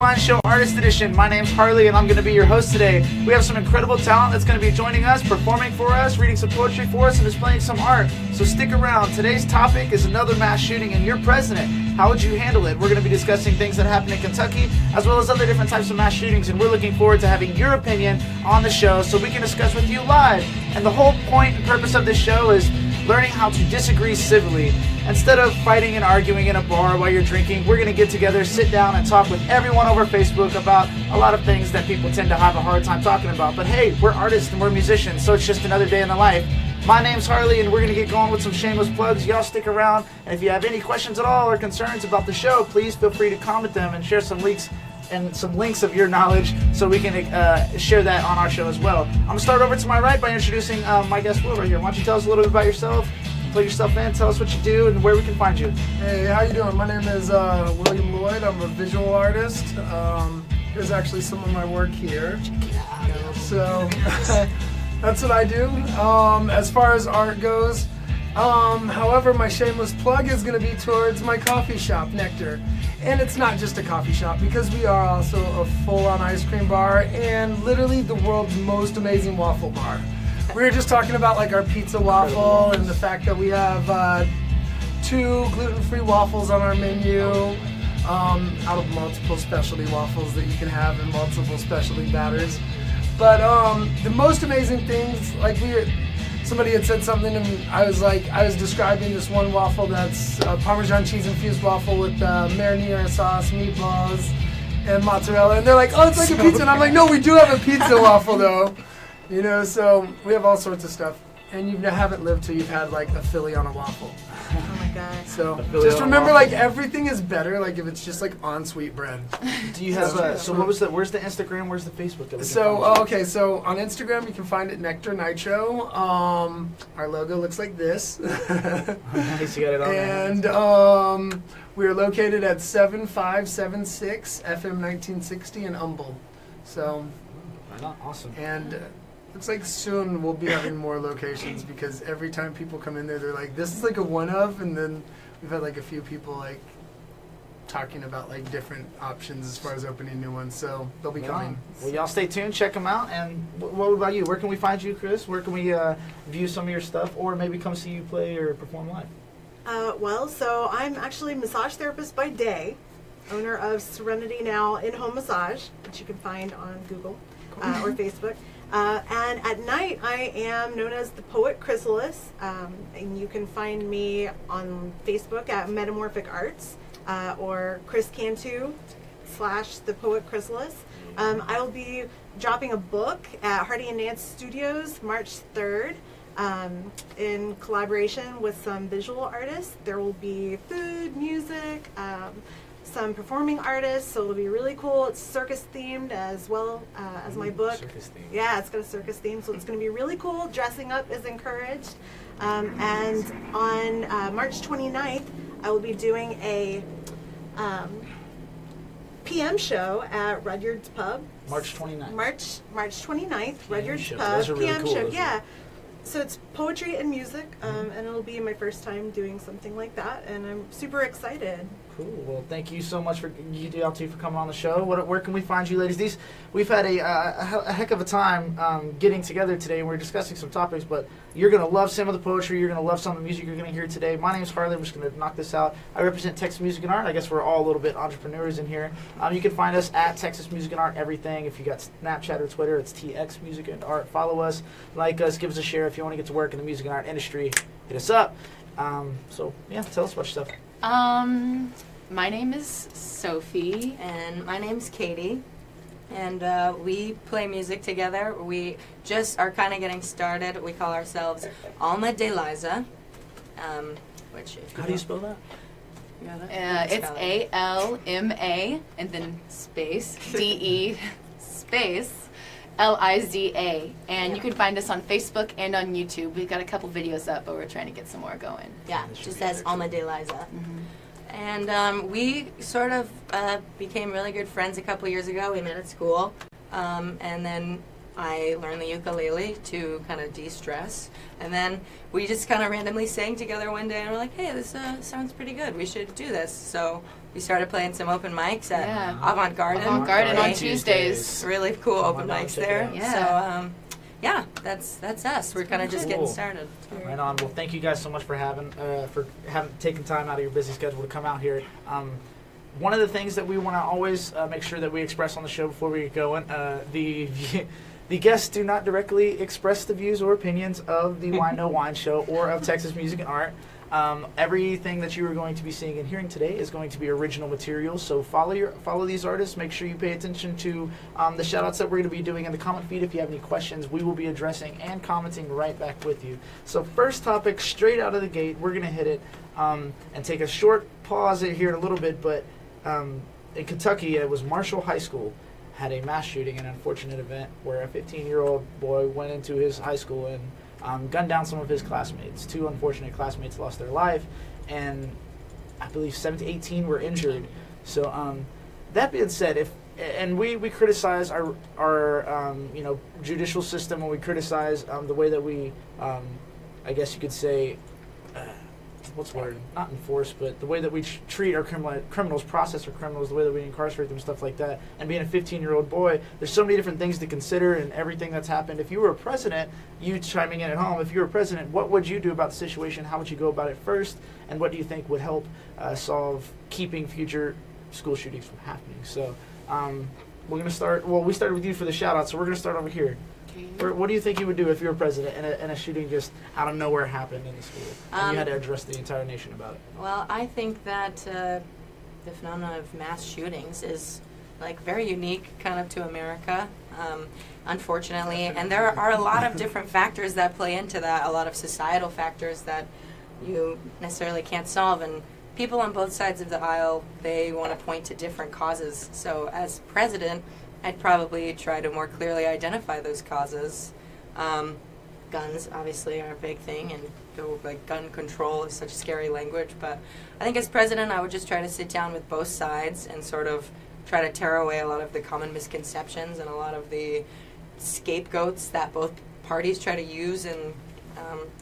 Whine Show Artist Edition. My name's Harley and I'm going to be your host today. We have some incredible talent that's going to be joining us, performing for us, reading some poetry for us, and displaying some art. So stick around. Today's topic is another mass shooting and you're president. How would you handle it? We're going to be discussing things that happen in Kentucky as well as other different types of mass shootings, and we're looking forward to having your opinion on the show so we can discuss with you live. And the whole point and purpose of this show is learning how to disagree civilly. Instead of fighting and arguing in a bar while you're drinking, we're going to get together, sit down, and talk with everyone over Facebook about a lot of things that people tend to have a hard time talking about. But hey, we're artists and we're musicians, so it's just another day in the life. My name's Harley, and we're going to get going with some shameless plugs. Y'all stick around, and if you have any questions at all or concerns about the show, please feel free to comment them and share some links of your knowledge so we can share that on our show as well. I'm going to start over to my right by introducing my guest Will right here. Why don't you tell us a little bit about yourself? Plug yourself in, tell us what you do, and where we can find you. Hey, how you doing? My name is William Lloyd. I'm a visual artist. Here's actually some of my work here. So that's what I do. As far as art goes, however, my shameless plug is going to be towards my coffee shop, Nectar. And it's not just a coffee shop, because we are also a full-on ice cream bar and literally the world's most amazing waffle bar. We were just talking about like our pizza waffle and the fact that we have 2 gluten-free waffles on our menu out of multiple specialty waffles that you can have in multiple specialty batters. But the most amazing things, like somebody had said something and I was describing this one waffle that's a Parmesan cheese infused waffle with marinara sauce, meatballs, and mozzarella. And they're like, oh, it's like a pizza. And I'm like, no, we do have a pizza waffle though. You know, so we have all sorts of stuff. And you haven't lived till you've had like a Philly on a waffle. Oh my god. So just remember, like, everything is better like if it's just like on sweet bread. Do you have so what was where's the Instagram, where's the Facebook? So okay, so on Instagram you can find it Nectar Nitro. Our logo looks like this. Nice, you got it on and we are located at 7576 FM 1960 in Humble. So awesome. And looks like soon we'll be having more locations, because every time people come in there, they're like, this is like a one-of, and then we've had like a few people like talking about like different options as far as opening new ones, so they'll be coming. Well, y'all stay tuned, check them out. And what about you? Where can we find you, Chris? Where can we view some of your stuff, or maybe come see you play or perform live? So I'm actually a massage therapist by day, owner of Serenity Now In-Home Massage, which you can find on Google or Facebook. And at night, I am known as the Poet Chrysalis, and you can find me on Facebook at Metamorphic Arts or Chris Cantu / the Poet Chrysalis. I will be dropping a book at Hardy and Nance Studios March 3rd in collaboration with some visual artists. There will be food, music, some performing artists, so it'll be really cool. It's circus themed as well as my book. Circus theme. Yeah, it's got a circus theme, so it's going to be really cool. Dressing up is encouraged. And on March 29th, I will be doing a PM show at Rudyard's Pub. March 29th. March 29th, Rudyard's show. Pub. Those are really PM cool, show, those yeah. So it's poetry and music, and it'll be my first time doing something like that, and I'm super excited. Cool. Well, thank you so much for y'all two for coming on the show. Where can we find you, ladies? We've had a heck of a time getting together today, and we're discussing some topics. But you're gonna love some of the poetry. You're gonna love some of the music you're gonna hear today. My name's Harley. I'm just gonna knock this out. I represent Texas Music and Art. I guess we're all a little bit entrepreneurs in here. You can find us at Texas Music and Art everything. If you got Snapchat or Twitter, it's TX Music and Art. Follow us, like us, give us a share. If you want to get to work in the music and art industry, hit us up. So yeah, tell us about your stuff. My name is Sophie. And my name's Katie, and we play music together. We just are kind of getting started. We call ourselves Alma de Liza, which How do you spell that? It's ALMA and then space DE space LIZA, and you can find us on Facebook and on YouTube. We've got a couple videos up, but we're trying to get some more going. Yeah, just says Alma de Liza. And we sort of became really good friends a couple years ago. We met at school, and then I learned the ukulele to kind of de-stress. And then we just kind of randomly sang together one day, and we're like, hey, this sounds pretty good. We should do this. So we started playing some open mics at Yeah. Avant Garden. Avant Garden on Right? Tuesdays. Really cool Come on open down, mics check it there. out. Yeah. So, yeah, that's us. We're kind of just getting Cool. started. Right on. Well, thank you guys so much for taking time out of your busy schedule to come out here. One of the things that we want to always make sure that we express on the show before we get going, the guests do not directly express the views or opinions of the Whine No Whine show or of Texas Music and Art. Everything that you are going to be seeing and hearing today is going to be original material, so follow these artists. Make sure you pay attention to the shout-outs that we're going to be doing in the comment feed. If you have any questions, we will be addressing and commenting right back with you. So first topic, straight out of the gate, we're going to hit it and take a short pause here in a little bit, but in Kentucky, it was Marshall High School had a mass shooting, an unfortunate event where a 15-year-old boy went into his high school and gunned down some of his classmates. 2 unfortunate classmates lost their life, and I believe 7 to 18 were injured. So that being said, we criticize our judicial system, and we criticize the way that we, I guess you could say, what's the word? Not enforce, but the way that we treat our criminals, process our criminals, the way that we incarcerate them, stuff like that. And being a 15-year-old boy, there's so many different things to consider and everything that's happened. If you were a president, you chiming in at home, if you were a president, what would you do about the situation? How would you go about it first? And what do you think would help solve keeping future school shootings from happening? So we're going to start, we started with you for the shout-out, so we're going to start over here. What do you think you would do if you were president and a shooting just out of nowhere happened in the school and you had to address the entire nation about it? Well, I think that the phenomenon of mass shootings is like very unique kind of to America, unfortunately, and there are a lot of different factors that play into that, a lot of societal factors that you necessarily can't solve, and people on both sides of the aisle, they want to point to different causes. So as president, I'd probably try to more clearly identify those causes. Guns, obviously, are a big thing, and like gun control is such scary language. But I think as president, I would just try to sit down with both sides and sort of try to tear away a lot of the common misconceptions and a lot of the scapegoats that both parties try to use, and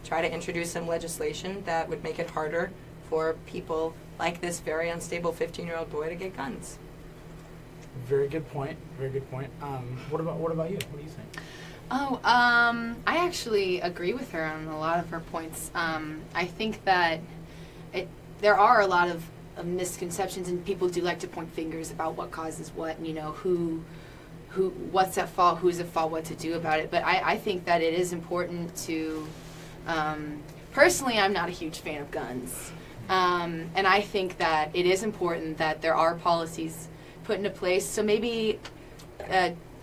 try to introduce some legislation that would make it harder for people like this very unstable 15-year-old boy to get guns. Very good point. Very good point. What about you? What do you think? I actually agree with her on a lot of her points. I think that there are a lot of misconceptions, and people do like to point fingers about what causes what, and what's at fault, who's at fault, what to do about it. But I think that it is important to. Personally, I'm not a huge fan of guns, and I think that it is important that there are policies put into place, so maybe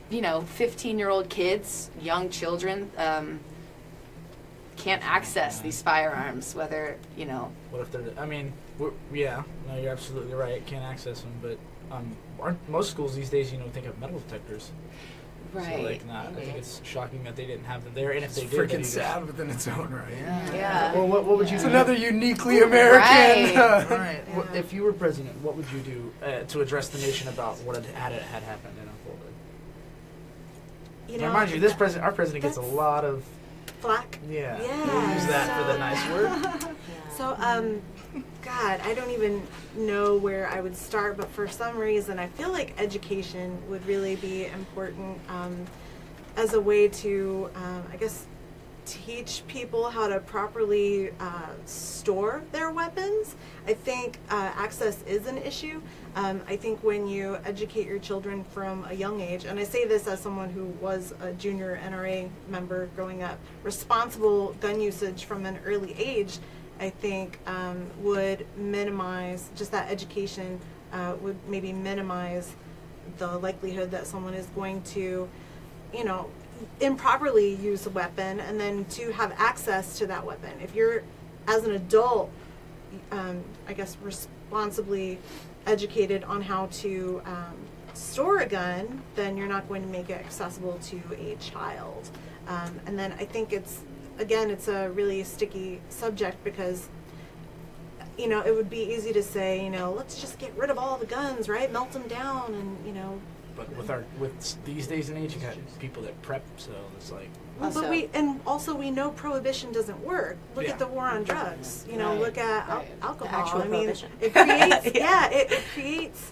15-year-old kids, young children, can't access these firearms, whether what if they're you're absolutely right, can't access them, but aren't most schools these days think have metal detectors, right? So I think it's shocking that they didn't have them there, and if they It's did, freaking sad within its own right. Yeah. Well, what would you It's do? another uniquely American. Right. Right. If you were president, what would you do to address the nation about what had happened and unfolded? Now, mind you, our president gets a lot of flack. Yeah. Yeah. We'll use that for the nice word. So, God, I don't even know where I would start, but for some reason, I feel like education would really be important as a way to, I guess, teach people how to properly store their weapons. I think access is an issue. I think when you educate your children from a young age, and I say this as someone who was a junior NRA member growing up, responsible gun usage from an early age, I think would minimize, just that education would maybe minimize the likelihood that someone is going to, improperly use a weapon and then to have access to that weapon. If you're, as an adult, I guess responsibly educated on how to store a gun, then you're not going to make it accessible to a child. And then I think it's a really sticky subject because, it would be easy to say, let's just get rid of all the guns, right? Melt them down and, But with these days and age, you got people that prep, so it's like. Well, but we know prohibition doesn't work. Look at the war on drugs. You know, look at alcohol. The actual prohibition. It creates it creates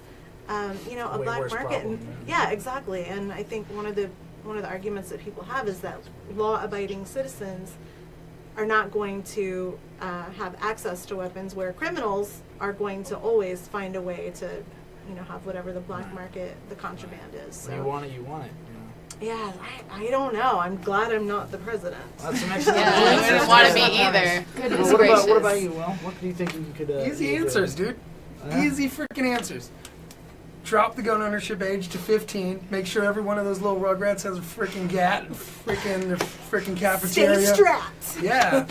you know, a Way black worse market. problem, And, yeah, exactly. And I think one of the arguments that people have is that law-abiding citizens are not going to have access to weapons, where criminals are going to always find a way to, you know, have whatever the black market, the contraband is. So. When you want it, you want it. Yeah, I don't know. I'm glad I'm not the president. That's an excellent Yeah, I wouldn't want to be either. Goodness Well, gracious. what about you, Will? What do you think you could Easy answers, dude. Easy freaking answers. Drop the gun ownership age to 15. Make sure every one of those little rugrats has a freaking gat, freaking cafeteria. Stay strapped. Yeah.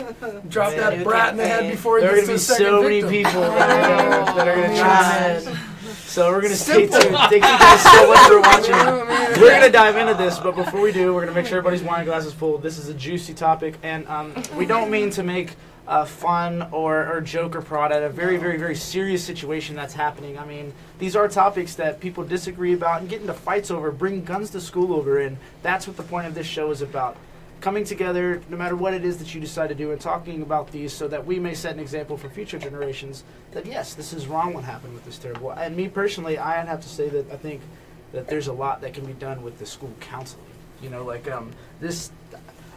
Drop that brat in the head before he There are gets going to to the be second so many victim. people that are going to chime in. So we're going to stay Simple. tuned. Thank you guys so much for watching. You know what I mean? We're going to dive into this, but before we do, we're going to make sure everybody's wine glass is full. This is a juicy topic, and we don't mean to make fun or joke or prod at a very, very, very serious situation that's happening. I mean, these are topics that people disagree about and get into fights over, bring guns to school over, and that's what the point of this show is about. Coming together, no matter what it is that you decide to do, and talking about these so that we may set an example for future generations that, yes, this is wrong what happened with this terrible. And me personally, I'd have to say that I think that there's a lot that can be done with the school counseling. You know, like this,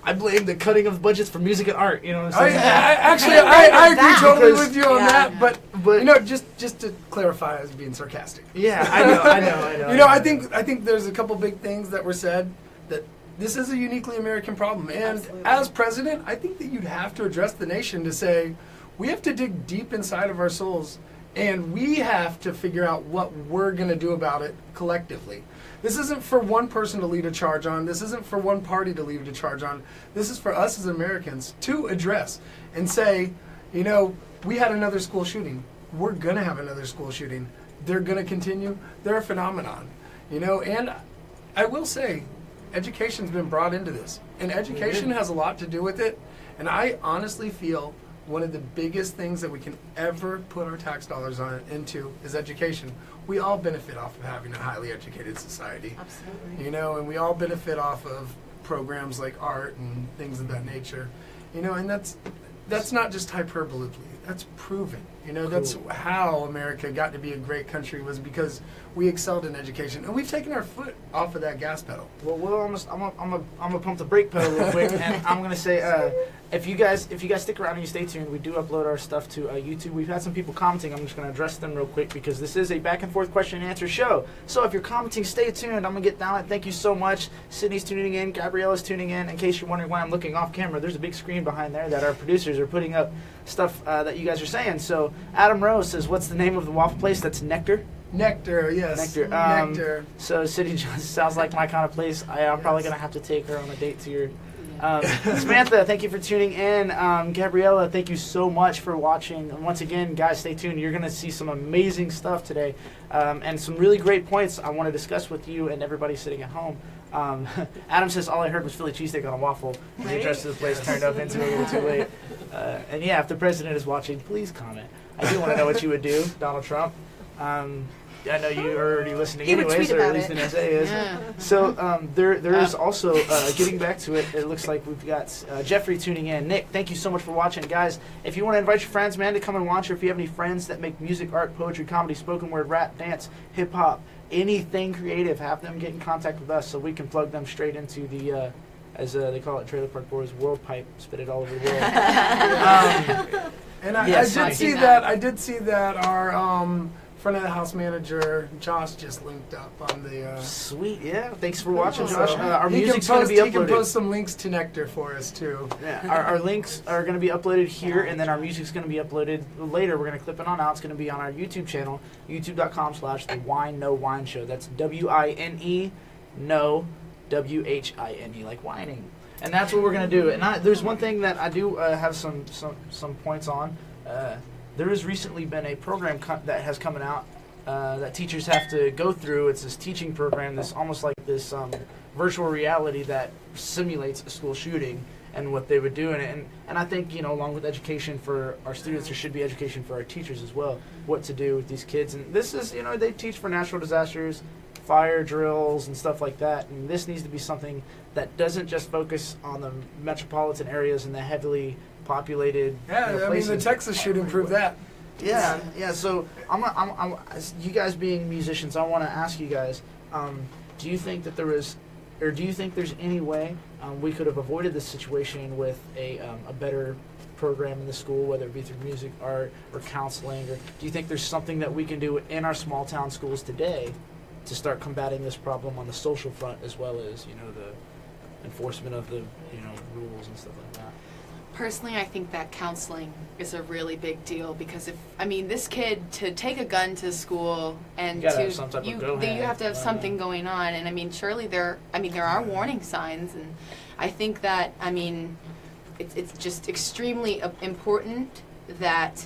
I blame the cutting of budgets for music and art. You know what I'm saying? I agree totally with you on Yeah. that, but you know, just to clarify, I was being sarcastic. Yeah, I know. You know, I think there's a couple big things that were said that this is a uniquely American problem, and Absolutely. as president, I think that you'd have to address the nation to say we have to dig deep inside of our souls, and we have to figure out what we're going to do about it collectively. This isn't for one person to lead a charge on. This isn't for one party to lead a charge on. This is for us as Americans to address and say, you know, we had another school shooting. We're going to have another school shooting. They're going to continue. They're a phenomenon, you know, and I will say, education's been brought into this, and education has a lot to do with it, and I honestly feel one of the biggest things that we can ever put our tax dollars into is education. We all benefit off of having a highly educated society. Absolutely. You know, and we all benefit off of programs like art and things of that nature. You know, and that's not just hyperbole. That's proven. You know, that's how America got to be a great country, was because we excelled in education, and we've taken our foot off of that gas pedal. Well, I'm gonna pump the brake pedal real quick, and I'm gonna say, if you guys stick around and you stay tuned, we do upload our stuff to YouTube. We've had some people commenting. I'm just gonna address them real quick because this is a back and forth question and answer show. So if you're commenting, stay tuned. I'm gonna get down it. Thank you so much. Sydney's tuning in. Gabriella's tuning in. In case you're wondering why I'm looking off camera, there's a big screen behind there that our producers are putting up stuff that you guys are saying. So Adam Rose says, "What's the name of the waffle place?" That's Nectar. Nectar, yes. Nectar. Nectar. So City Jones sounds like my kind of place. I'm probably gonna have to take her on a date to your. Samantha, thank you for tuning in. Gabriella, thank you so much for watching. And once again, guys, stay tuned. You're gonna see some amazing stuff today, and some really great points I want to discuss with you and everybody sitting at home. Adam says all I heard was Philly cheesesteak on a waffle. The address of the place turned up into a little too late. And yeah, if the president is watching, please comment. I do want to know what you would do, Donald Trump. I know you are already listening He would anyways, tweet or at about least it. an essay is. Yeah. So there is also, getting back to it, it looks like we've got Jeffrey tuning in. Nick, thank you so much for watching. Guys, if you want to invite your friends, man, to come and watch, or if you have any friends that make music, art, poetry, comedy, spoken word, rap, dance, hip-hop, anything creative, have them get in contact with us so we can plug them straight into the, as they call it, Trailer Park Boys, world pipe, spit it all over the world. And I Yes, did I see see that. I did see that our front of the house manager Josh just linked up on the. Sweet, yeah. Thanks for watching, So Josh. Our he music's can going to be post. He can uploaded. post some links to Nectar for us too. Yeah, our links are going to be uploaded here, and then our music's going to be uploaded later. We're going to clip it on out. It's going to be on our YouTube channel, youtube.com/The Whine No Whine Show. That's WINE, no, WHINE, like whining. And that's what we're going to do. And there's one thing that I do have some points on. There has recently been a program that has come out that teachers have to go through. It's this teaching program, this almost like this virtual reality that simulates a school shooting and what they would do in it. And I think, you know, along with education for our students, there should be education for our teachers as well, what to do with these kids. And this is, you know, they teach for natural disasters, fire drills and stuff like that. And this needs to be something that doesn't just focus on the metropolitan areas and the heavily populated places. The Texas shooting proved that. Yeah. So you guys being musicians, I want to ask you guys: do you think that do you think there's any way we could have avoided this situation with a better program in the school, whether it be through music, art, or counseling? Or do you think there's something that we can do in our small town schools today to start combating this problem on the social front, as well as the enforcement of the rules and stuff like that? Personally, I think that counseling is a really big deal, because this kid, to take a gun to school and you have some type of you have to have something going on, and surely there are warning signs, and I think that it's just extremely important that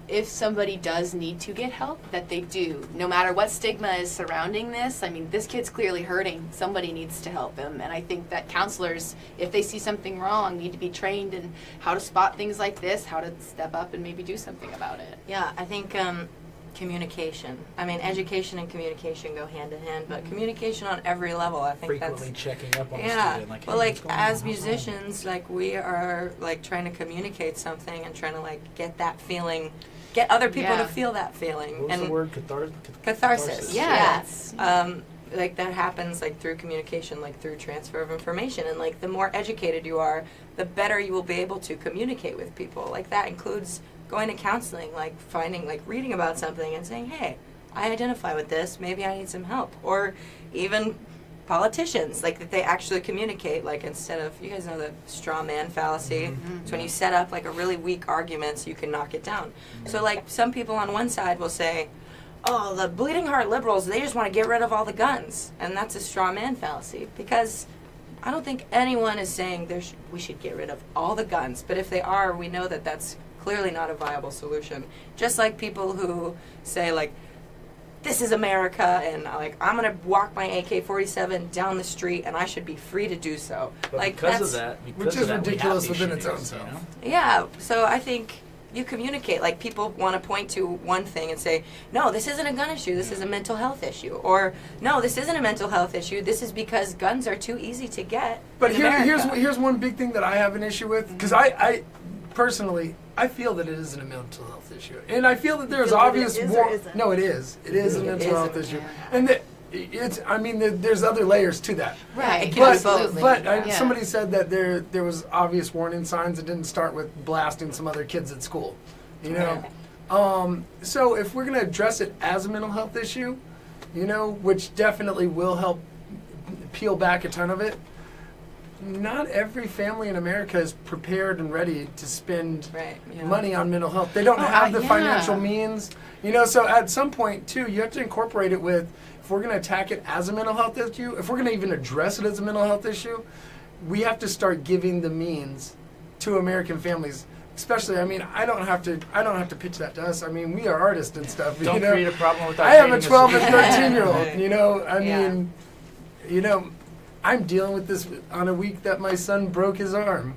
if somebody does need to get help, that they do, no matter what stigma is surrounding this. This kid's clearly hurting. Somebody needs to help him, and I think that counselors, if they see something wrong, need to be trained in how to spot things like this, how to step up and maybe do something about it. Yeah, I think communication. Education and communication go hand in hand, but communication on every level. I think frequently checking up on the student. Well, as musicians, we are trying to communicate something and trying to get that feeling, get other people to feel that feeling. What was the word? Catharsis. Yeah. That happens through communication, through transfer of information, and the more educated you are, the better you will be able to communicate with people. That includes going to counseling, reading about something and saying, hey, I identify with this, maybe I need some help. Or even politicians, that they actually communicate, instead of, you guys know the straw man fallacy. Mm-hmm. It's when you set up a really weak argument so you can knock it down. So some people on one side will say, oh, the bleeding heart liberals, they just want to get rid of all the guns. And that's a straw man fallacy, because I don't think anyone is saying we should get rid of all the guns. But if they are, we know that that's clearly not a viable solution. Just like people who say, this is America, and I'm going to walk my AK-47 down the street, and I should be free to do so. But because of that, which is ridiculous within its own self. Yeah, so I think you communicate. People want to point to one thing and say, no, this isn't a gun issue, this is a mental health issue. Or, no, this isn't a mental health issue, this is because guns are too easy to get. But here's one big thing that I have an issue with, because I personally, I feel that it isn't a mental health issue, and I feel that there's obvious. No, it is. It is a mental health issue, and there's other layers to that. Right. But somebody said that there was obvious warning signs. It didn't start with blasting some other kids at school, So if we're going to address it as a mental health issue, which definitely will help peel back a ton of it. Not every family in America is prepared and ready to spend money on mental health. They don't have the financial means. So at some point, too, you have to incorporate it with, if we're going to attack it as a mental health issue, if we're going to even address it as a mental health issue, we have to start giving the means to American families. Especially, I don't have to pitch that to us. We are artists and stuff. Don't create a problem without. I have a 12 and 13-year-old. I'm dealing with this on a week that my son broke his arm.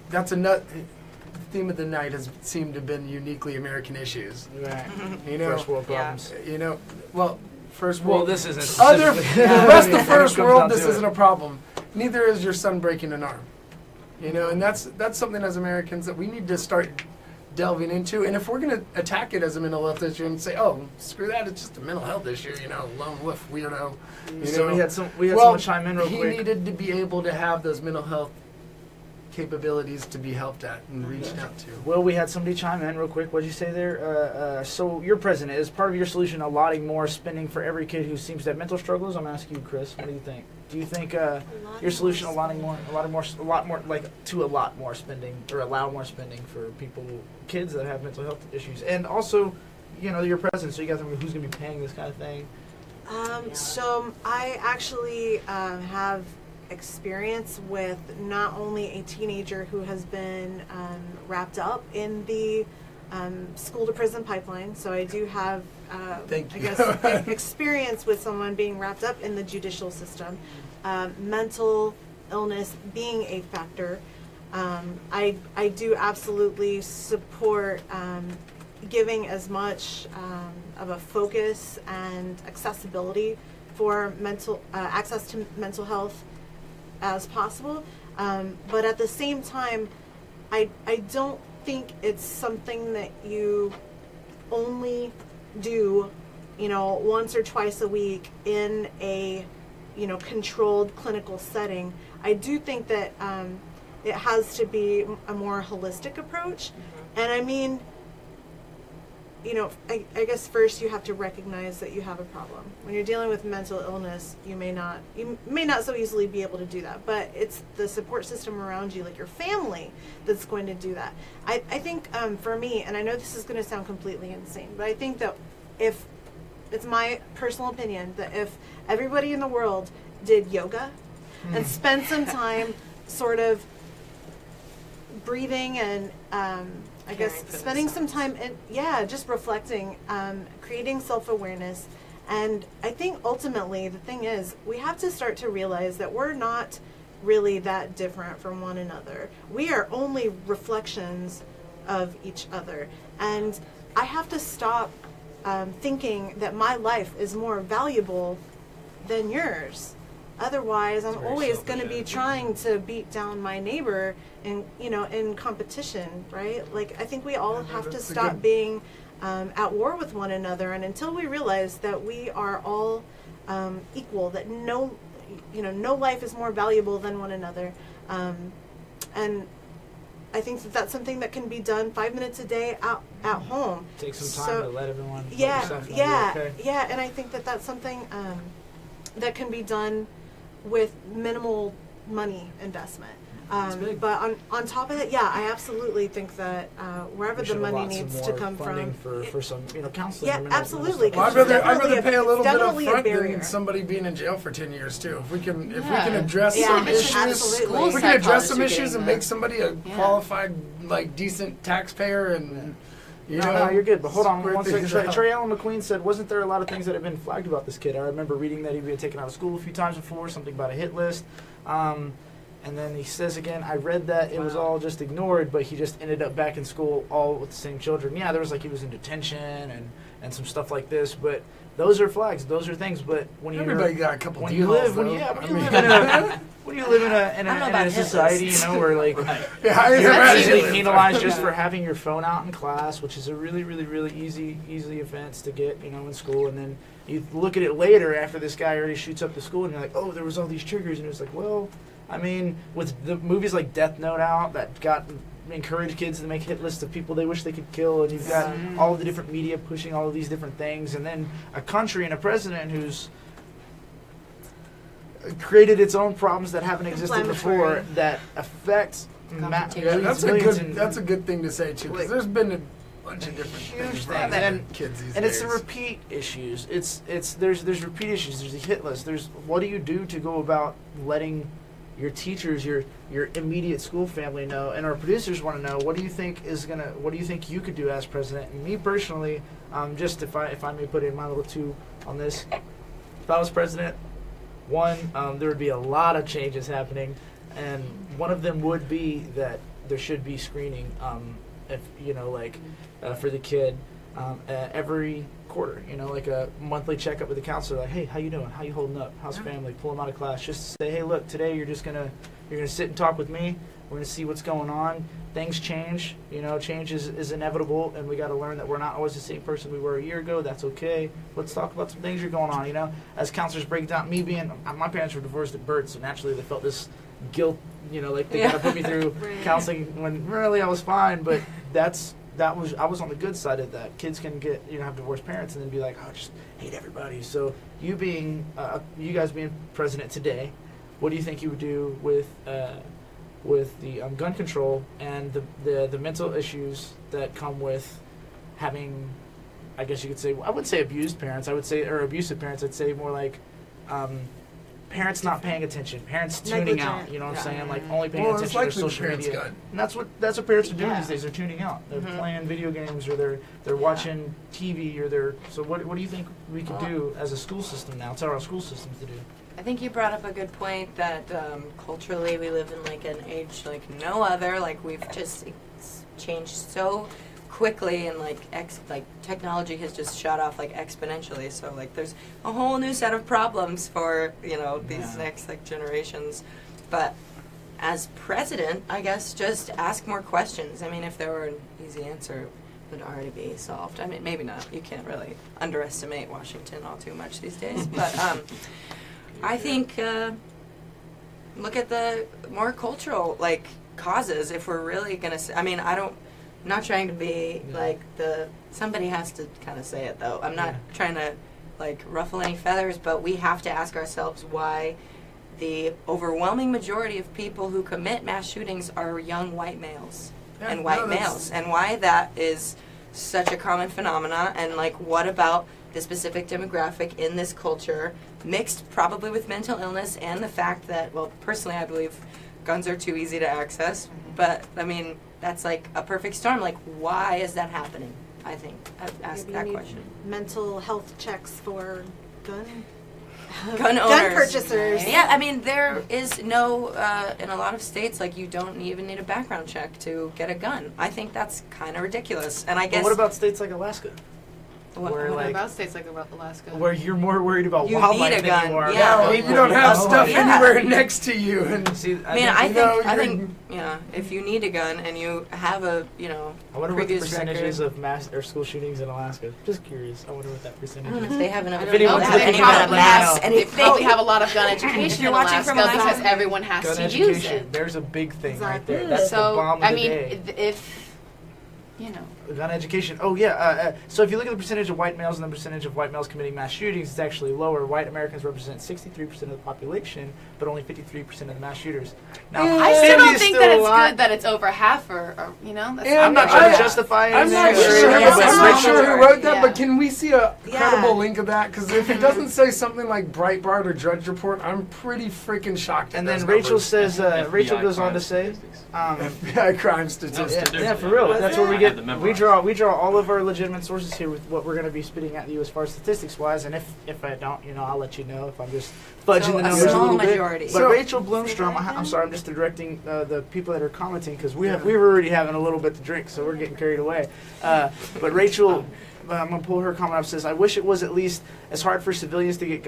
That's a nut. The theme of the night has seemed to have been uniquely American issues. Right. First world problems. First world. Well, this isn't. The rest of the first world, this isn't a problem. Neither is your son breaking an arm. And that's something as Americans that we need to start delving into. And if we're going to attack it as a mental health issue and say, oh, screw that, it's just a mental health issue, lone wolf, weirdo. So we had someone chime in real quick. He needed to be able to have those mental health capabilities to be helped at and reached out to. Well, we had somebody chime in real quick. What did you say there? So your president, is part of your solution allotting more spending for every kid who seems to have mental struggles? I'm asking you, Chris. What do you think? Do you think your solution to allot more spending or allow more spending for kids that have mental health issues, and also, your president, so you got them who's going to be paying this kind of thing? So I actually have experience with not only a teenager who has been wrapped up in the school to prison pipeline. So I do have, experience with someone being wrapped up in the judicial system. Mental illness being a factor. I do absolutely support giving as much of a focus and accessibility for access to mental health as possible. But at the same time, I don't think it's something that you only do, once or twice a week in a, controlled clinical setting. I do think that it has to be a more holistic approach. And I mean, I guess first you have to recognize that you have a problem. When you're dealing with mental illness, you may not so easily be able to do that, but it's the support system around you, like your family, that's going to do that. I think for me, and I know this is going to sound completely insane, but I think that if, it's my personal opinion, that if everybody in the world did yoga and spent some time sort of breathing and I guess spending some time in, just reflecting, creating self-awareness. And I think ultimately the thing is, we have to start to realize that we're not really that different from one another. We are only reflections of each other. And I have to stop thinking that my life is more valuable than yours. Otherwise, I'm always going to be trying to beat down my neighbor in competition, right? Like, I think we all have to stop being at war with one another, and until we realize that we are all equal, that no life is more valuable than one another, and I think that that's something that can be done 5 minutes a day at home. Take some time to let everyone. Yeah, and I think that that's something that can be done with minimal money investment. But on top of it, I absolutely think that wherever the money needs to come from, for some counseling. Yeah, absolutely. Well, I'd rather pay a little bit up front than somebody being in jail for 10 years too. If we can address some issues, if we can address some issues and make somebody a qualified, decent taxpayer and. No, you're good. But hold on one second. Trey Allen McQueen said, wasn't there a lot of things that have been flagged about this kid? I remember reading that he'd been taken out of school a few times before, something about a hit list. And then he says again, I read that it was all just ignored, but he just ended up back in school all with the same children. Yeah, there was he was in detention and some stuff like this, but those are flags, those are things. But when everybody got a couple when you live in a society, where you're easily penalized just for having your phone out in class, which is a really, really, really easy offense to get, in school, and then you look at it later after this guy already shoots up the school, and you're like, oh, there was all these triggers, and it was like, well. I mean, with the movies like Death Note out that encourage kids to make hit lists of people they wish they could kill, and you've got all of the different media pushing all of these different things, and then a country and a president who's created its own problems that haven't existed before that affect that's a good thing to say too, because there's been a bunch of different huge things and kids these and days. It's the repeat issues. There's repeat issues. There's a hit list. There's what do you do to go about letting your teachers, your immediate school family know, and our producers want to know what do you think you could do as president? And me personally, just if I may put in my little two on this, if I was president, there would be a lot of changes happening, and one of them would be that there should be screening, for the kid every quarter, like a monthly checkup with the counselor, like, hey, how you doing? How you holding up? How's family? Pull them out of class. Just say, hey, look, today you're gonna sit and talk with me. We're gonna see what's going on. Things change. Change is inevitable, and we got to learn that we're not always the same person we were a year ago. That's okay. Let's talk about some things that are going on. As counselors break down, my parents were divorced at birth, so naturally they felt this guilt. They got to put me through counseling when really I was fine, but I was on the good side of that. Kids can get have divorced parents and then be like, oh, just hate everybody. So you guys being president today, what do you think you would do with the gun control and the mental issues that come with having, I guess you could say, I wouldn't say abused parents. I would say, or abusive parents. I'd say more like parents not paying attention, parents tuning out. You know what I'm saying? Like only paying attention to social media. And that's what parents are doing these days. They're tuning out. They're playing video games, or they're watching TV, or they're. So what do you think we could do as a school system now? Tell our school systems to do. I think you brought up a good point that culturally we live in an age like no other. We've just changed so quickly, and like technology has just shot off like exponentially. So like there's a whole new set of problems for these next like generations. But as president, I guess just ask more questions. I mean, if there were an easy answer, it would already be solved. I mean, maybe not. You can't really underestimate Washington all too much these days. But I think look at the more cultural like causes. If we're really gonna, I'm not trying to be like somebody has to kind of say it though. I'm not trying to like ruffle any feathers, but we have to ask ourselves why the overwhelming majority of people who commit mass shootings are young white males and white males, and why that is such a common phenomena, and like what about the specific demographic in this culture, mixed probably with mental illness and the fact that, well, personally I believe guns are too easy to access, but I mean, that's like a perfect storm. Like, why is that happening? I think I've asked Maybe that you need question. mental health checks for gun owners. purchasers. Yeah, I mean, there is no, in a lot of states, like, you don't even need a background check to get a gun. I think that's kind of ridiculous. And I guess... What about states like Alaska? What about states like Alaska? Where you're more worried about You wildlife need a than gun, you are. yeah. You don't have stuff Yeah. anywhere next to you. And See, I you're- think, if you need a gun and you have a, I wonder what the previous percentages record. of mass or school shootings in Alaska. Just curious. I wonder what that I percentage don't know is. if they have enough. If anyone's have looking any it up kind of right mass, now. They probably have a lot of gun education If you're in watching Alaska from Alaska. because everyone has Gun to education. use it. There's a big thing right Exactly. there. That's the bomb of the day. If Gun education. Oh yeah. So if you look at the percentage of white males and the percentage of white males committing mass shootings, it's actually lower. White Americans represent 63% of the population, but only 53% of the mass shooters. Now, I still 50 don't is think still that a it's lot. good that it's over half, or that's And I'm not I- trying to justify it. I'm not Sure. sure. Yes, I'm it's not not sure sure. who wrote that, Yeah. but can we see a credible Yeah. link of that? Because if it doesn't say something like Breitbart or Drudge Report, I'm pretty freaking shocked. And at then those Rachel numbers. says, Rachel FBI goes on crime to say, statistics. FBI crime statistics. yeah, for real. That's where we I get. had them We memorized. draw all of our legitimate sources here with what we're going to be spitting at you as far as statistics wise. And if I don't, I'll let you know if I'm just fudging So the a numbers a small little bit. majority. But So- Rachel Bloomstrom, I'm sorry, I'm just directing the people that are commenting because we were already having a little bit to drink, so we're getting carried away. But Rachel. I'm going to pull her comment up. Says, I wish it was at least as hard for civilians to get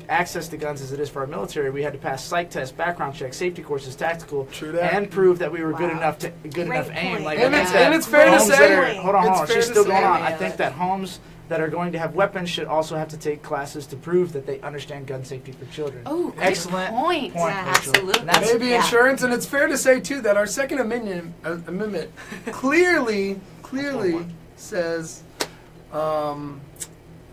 access to guns as it is for our military. We had to pass psych tests, background checks, safety courses, tactical, True that. and prove that we were good Wow. enough enough aim. point. Like, And I it's- think that and it's fair to homes say- that are- hold on, It's fair she's to still say- going on. I Yeah. think that homes that are going to have weapons should also have to take classes to prove that they understand gun safety for children. good Excellent point. point, Yeah, Rachel. absolutely. And that's- Maybe insurance, and it's fair to say too that our Second Amendment clearly says,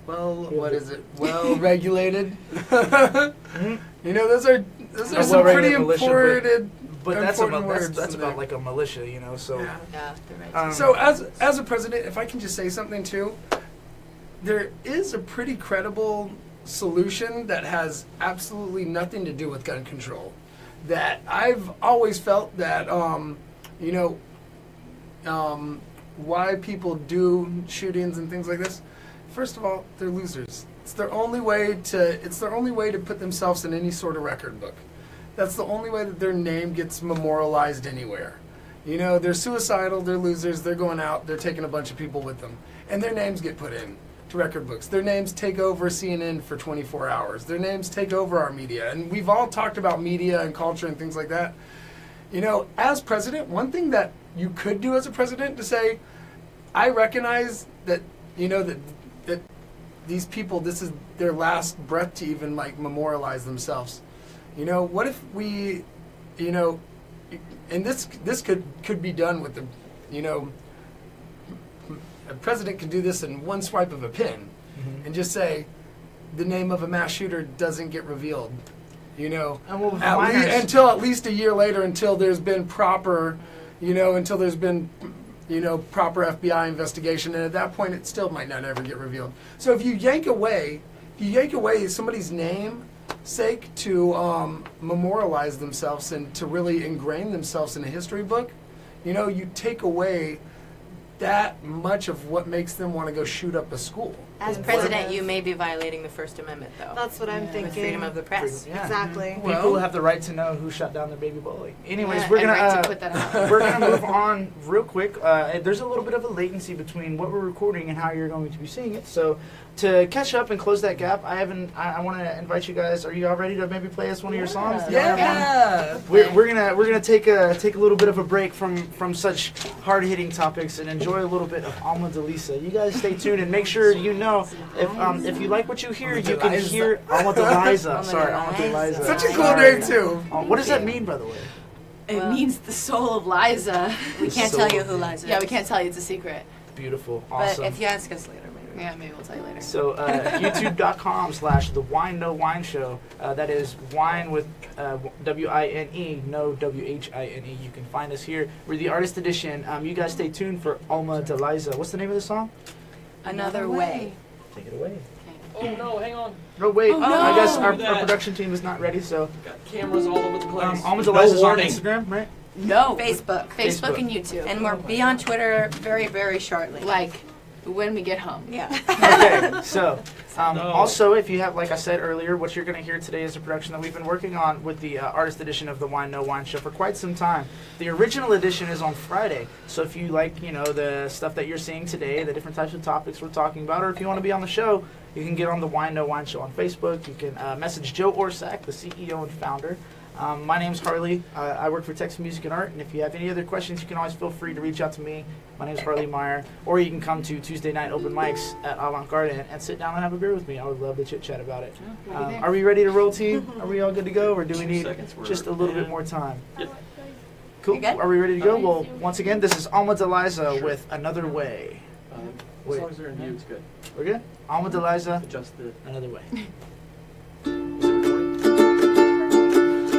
what is it? Well regulated. Those are A some pretty well-regulated militia, important. But that's important words that's in about there. like a militia, So. Yeah. Yeah, you're right. So as a president, if I can just say something too, there is a pretty credible solution that has absolutely nothing to do with gun control. That I've always felt that why people do shootings and things like this. First of all, they're losers. It's their only way to put themselves in any sort of record book. That's the only way that their name gets memorialized anywhere. They're suicidal, they're losers, they're going out, they're taking a bunch of people with them. And their names get put in to record books. Their names take over CNN for 24 hours. Their names take over our media. And we've all talked about media and culture and things like that. As president, one thing that you could do as a president to say, I recognize that, that these people, this is their last breath to even memorialize themselves. What if we, and this could be done with a president could do this in one swipe of a pen, and just say, the name of a mass shooter doesn't get revealed. And we'll Until at least a year later, until there's been proper, proper FBI investigation, and at that point, it still might not ever get revealed. So if you yank away somebody's name sake to memorialize themselves and to really ingrain themselves in a history book, you take away that much of what makes them want to go shoot up a school. As president, you may be violating the First Amendment, though. That's what I'm With thinking. freedom of the press. Yeah. Exactly. People have the right to know who shot down their baby bully. Anyways, Yeah, we're and gonna right to put that out. we're gonna move on real quick. There's a little bit of a latency between what we're recording and how you're going to be seeing it. So to catch up and close that gap, I want to invite you guys. Are you all ready to maybe play us one of your songs? Do y'all have one? We're gonna take a little bit of a break from such hard hitting topics and enjoy a little bit of Alma de Lisa. You guys stay tuned and make sure you know if you like what you hear, you can hear Alma de Lisa. Sorry, Alma de Lisa. Such a cool name too. What does that mean, by the way? It means the soul of Liza. We can't tell you who Liza is. Yeah, we can't tell you. It's a secret. Beautiful, awesome. But if you ask us later, maybe. Yeah, maybe we'll tell you later. So youtube.com/The Whine No Whine Show. That is Whine with W-I-N-E, no W-H-I-N-E. You can find us here. We're the artist edition. You guys stay tuned for Alma de Lisa. What's the name of the song? Another way. Take it away. Oh no, hang on. No, wait. Oh, I guess no. our That. production team is not ready, so Got cameras all over the place. Alma de No Lisa's on warning. Instagram, right? No. Facebook. Facebook and YouTube. And we'll be on Twitter very, very shortly. Like, when we get home. Yeah. Okay, so No. also, if you have, like I said earlier, what you're going to hear today is a production that we've been working on with the artist edition of the Whine No Whine Show for quite some time. The original edition is on Friday, so if you like, the stuff that you're seeing today, the different types of topics we're talking about, or if you want to be on the show, you can get on the Whine No Whine Show on Facebook. You can message Joe Orsak, the CEO and founder. My name's Harley. I work for Text Music and Art, and if you have any other questions, you can always feel free to reach out to me. My name's Harley Meyer, or you can come to Tuesday night open mics at Avant Garden and sit down and have a beer with me. I would love to chit chat about it. Are we ready to roll, team? Are we all good to go, or do we 2 need seconds, we're- just a little bit yeah. more time? Yep. Cool. You good? Are we ready to go? Well, once again, this is Alma de Lisa with Another Way. As Wait. long as they're in view, it's good. We're good? Alma de Lisa, Adjust the. Another Way.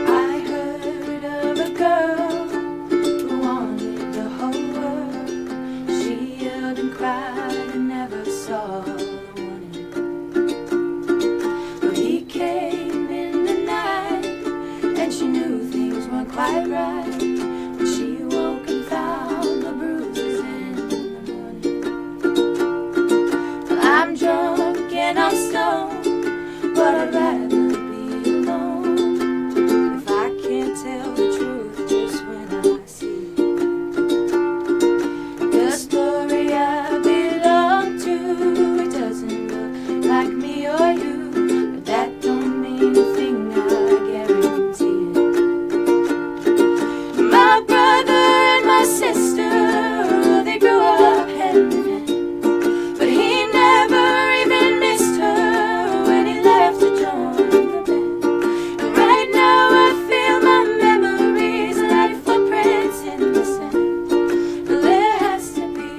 I heard of a girl who wanted the whole world. She yelled and cried and never saw the warning. But he came in the night and she knew things weren't quite right. When she woke and found the bruises in the morning. Well, I'm drunk and I'm stoned, but I'd rather be alone. If I can't tell the truth just when I see it. The story I belong to, it doesn't look like me or you, but that don't mean a thing, I guarantee it. My brother and my sister, they grew up hand in hand, but he never even missed her when he left to join the band. And right now I feel my memories like footprints in the sand. But there has to be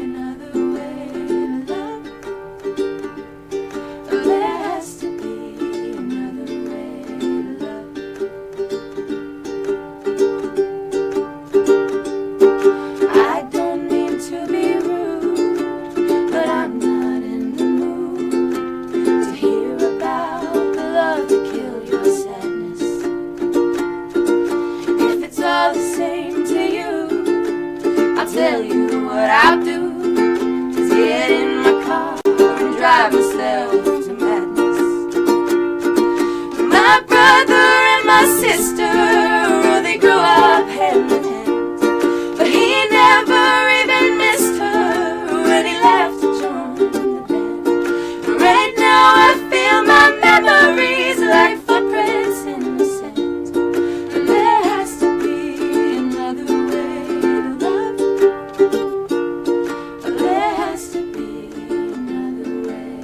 another way to love. There has to be another way to love. I don't mean to be rude, but I'm not in the mood to hear about the love that killed your sadness. If it's all the same to you, I'll tell you what I'll do, is get in my car and drive myself to madness. My brother and my sister, they grew up hand in hand, but he never even missed her when he left to join the band. And right now I feel my memories like footprints in the sand. And there has to be another way to love. There has to be another way.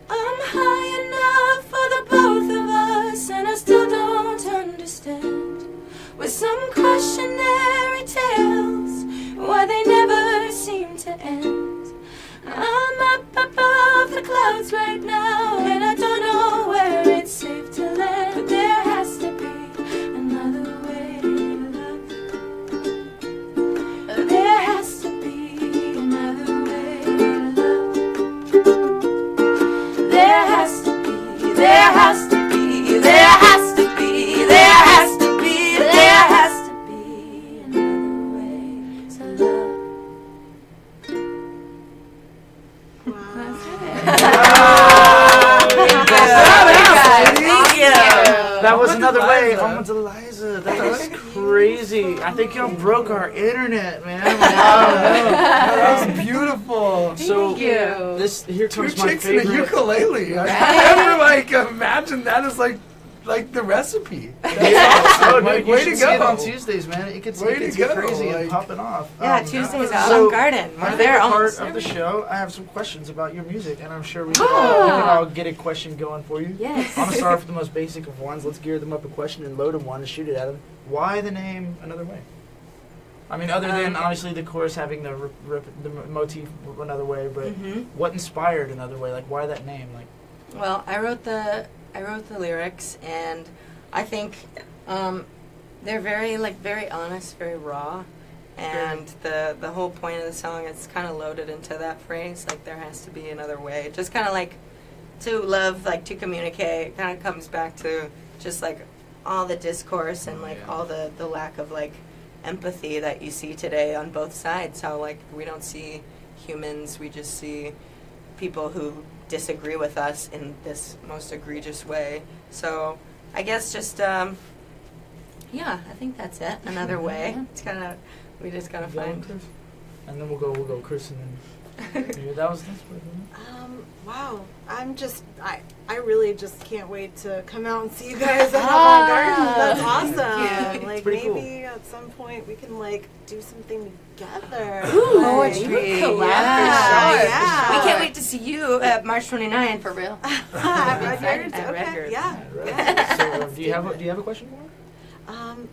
I'm high enough for the both of us, and I still don't understand, with some cautionary tales, why they never seem to end. I'm up above the clouds right now, and I don't know where it's safe to land. But there has to be another way to love. There has to be another way to love. There has to be, there has to be, there has to be, there has to be, there has to be another way to love. Wow. Thank you. That was another way. Eliza. Almost Eliza. That was crazy. I think y'all broke our internet, man. That was beautiful. So Thank you. this here Two comes my chicks and a favorite. ukulele. I never like imagine that as like the recipe. That's awesome. Oh, Like, dude, you way should to see it on go. Tuesdays, man. It gets, Way it gets to go, crazy and like- popping off. Yeah, Tuesdays at so Olive Garden. My We're there favorite part almost of the every show, I have some questions about your music, and I'm sure we can all get a question going for you. Yes. I'm gonna start off with the most basic of ones. Let's gear them up a question and load them one and shoot it at them. Why the name Another Way? I mean, other than obviously the chorus having the motif Another Way, but what inspired Another Way? Like, why that name? Like, Well, I wrote the lyrics, and I think they're very honest, very raw, and the whole point of the song is kind of loaded into that phrase. Like, there has to be another way. Just kind of like to love, like to communicate. It kind of comes back to just like all the discourse and like all the lack of like empathy that you see today on both sides. How like we don't see humans, we just see people who disagree with us in this most egregious way. So I guess just yeah, I think that's it. Another way. It's kind of we just gotta find. Chris? And then we'll go Chris and then. Yeah, that's what Wow. I really just can't wait to come out and see you guys at Avant Garden. That's awesome. Like pretty maybe at some point we can like do something together. Poetry. Yeah, Yeah. yeah. We can't wait to see you at March 29th. For real. At At okay. Records. Yeah. Right. So, do you have a question for her?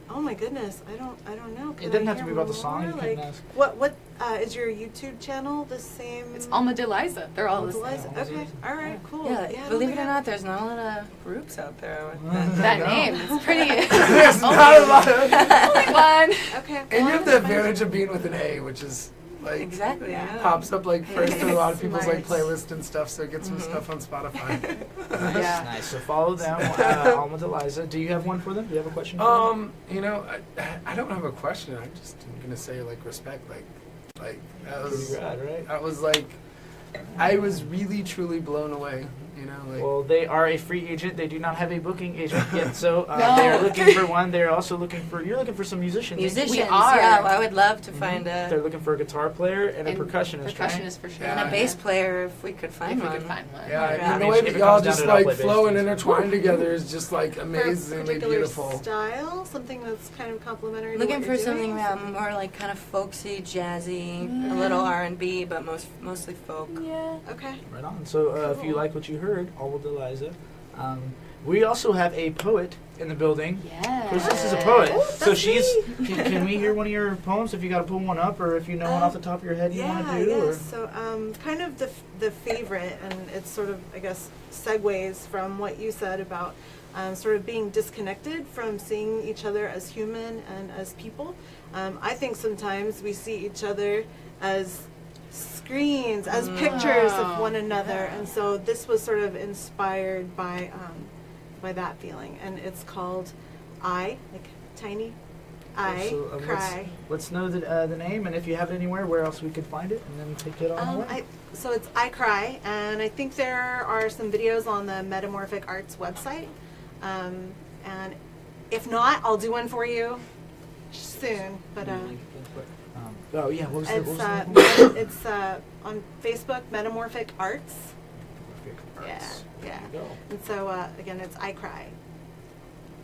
Oh my goodness. I don't know. Can It doesn't I have to be hear about the song. You more? can Like, ask. what is your YouTube channel the same? It's Alma de Liza. They're all the Liza. same. Okay. All right. Cool. Yeah, I believe don't it or think not, there's not a lot of groups out there with That name is pretty. There's not a lot of. Only one. Okay. And you have the advantage of being with an A, which is like Exactly. Yeah. pops up like first in a lot of people's like Smart. playlist and stuff, so get some stuff on Spotify. Yeah. Nice. So follow them, Alma de Liza. Do you have one for them? Do you have a question? For them? You know, I don't have a question. I'm just gonna say like respect, like that was Pretty rad, right? I was like, I was really truly blown away. You know, like Well, they are a free agent. They do not have a booking agent yet, so No. they are looking for one. They're also looking for. You're looking for some musicians. Musicians, are. yeah. I would love to find They're a looking for a guitar player and a percussionist. Right? Percussionist for sure. and a bass player if we could find If we one. could find one. yeah, Yeah. and the I mean, way if that it y'all comes down just to it, I'll like play flow and bass. intertwine together is just like For a amazingly particular beautiful. style, something that's kind of complementary. Looking to for what you're something doing? more like kind of folksy, jazzy, a little R&B, but mostly folk. Yeah. Okay. Right on. So if you like what you heard, Alma de Liza. We also have a poet in the building. Yeah. Chris is a poet. Oh, So that's she's. me. Can we hear one of your poems? If you got to pull one up, or if you know one off the top of your head you want to do? Or? Yes. So, kind of the favorite, and it's sort of, I guess, segues from what you said about sort of being disconnected from seeing each other as human and as people. I think sometimes we see each other as screens, as pictures of one another, and so this was sort of inspired by that feeling, and it's called I, like tiny. I So, cry. Let's know the name, and if you have it anywhere, where else we could find it, and then take it on away. So it's I Cry, and I think there are some videos on the Metamorphic Arts website. And if not, I'll do one for you soon. But Oh yeah, what was the name? it's on Facebook, Metamorphic Arts. Yeah, yeah. There you go. And so again, it's I Cry.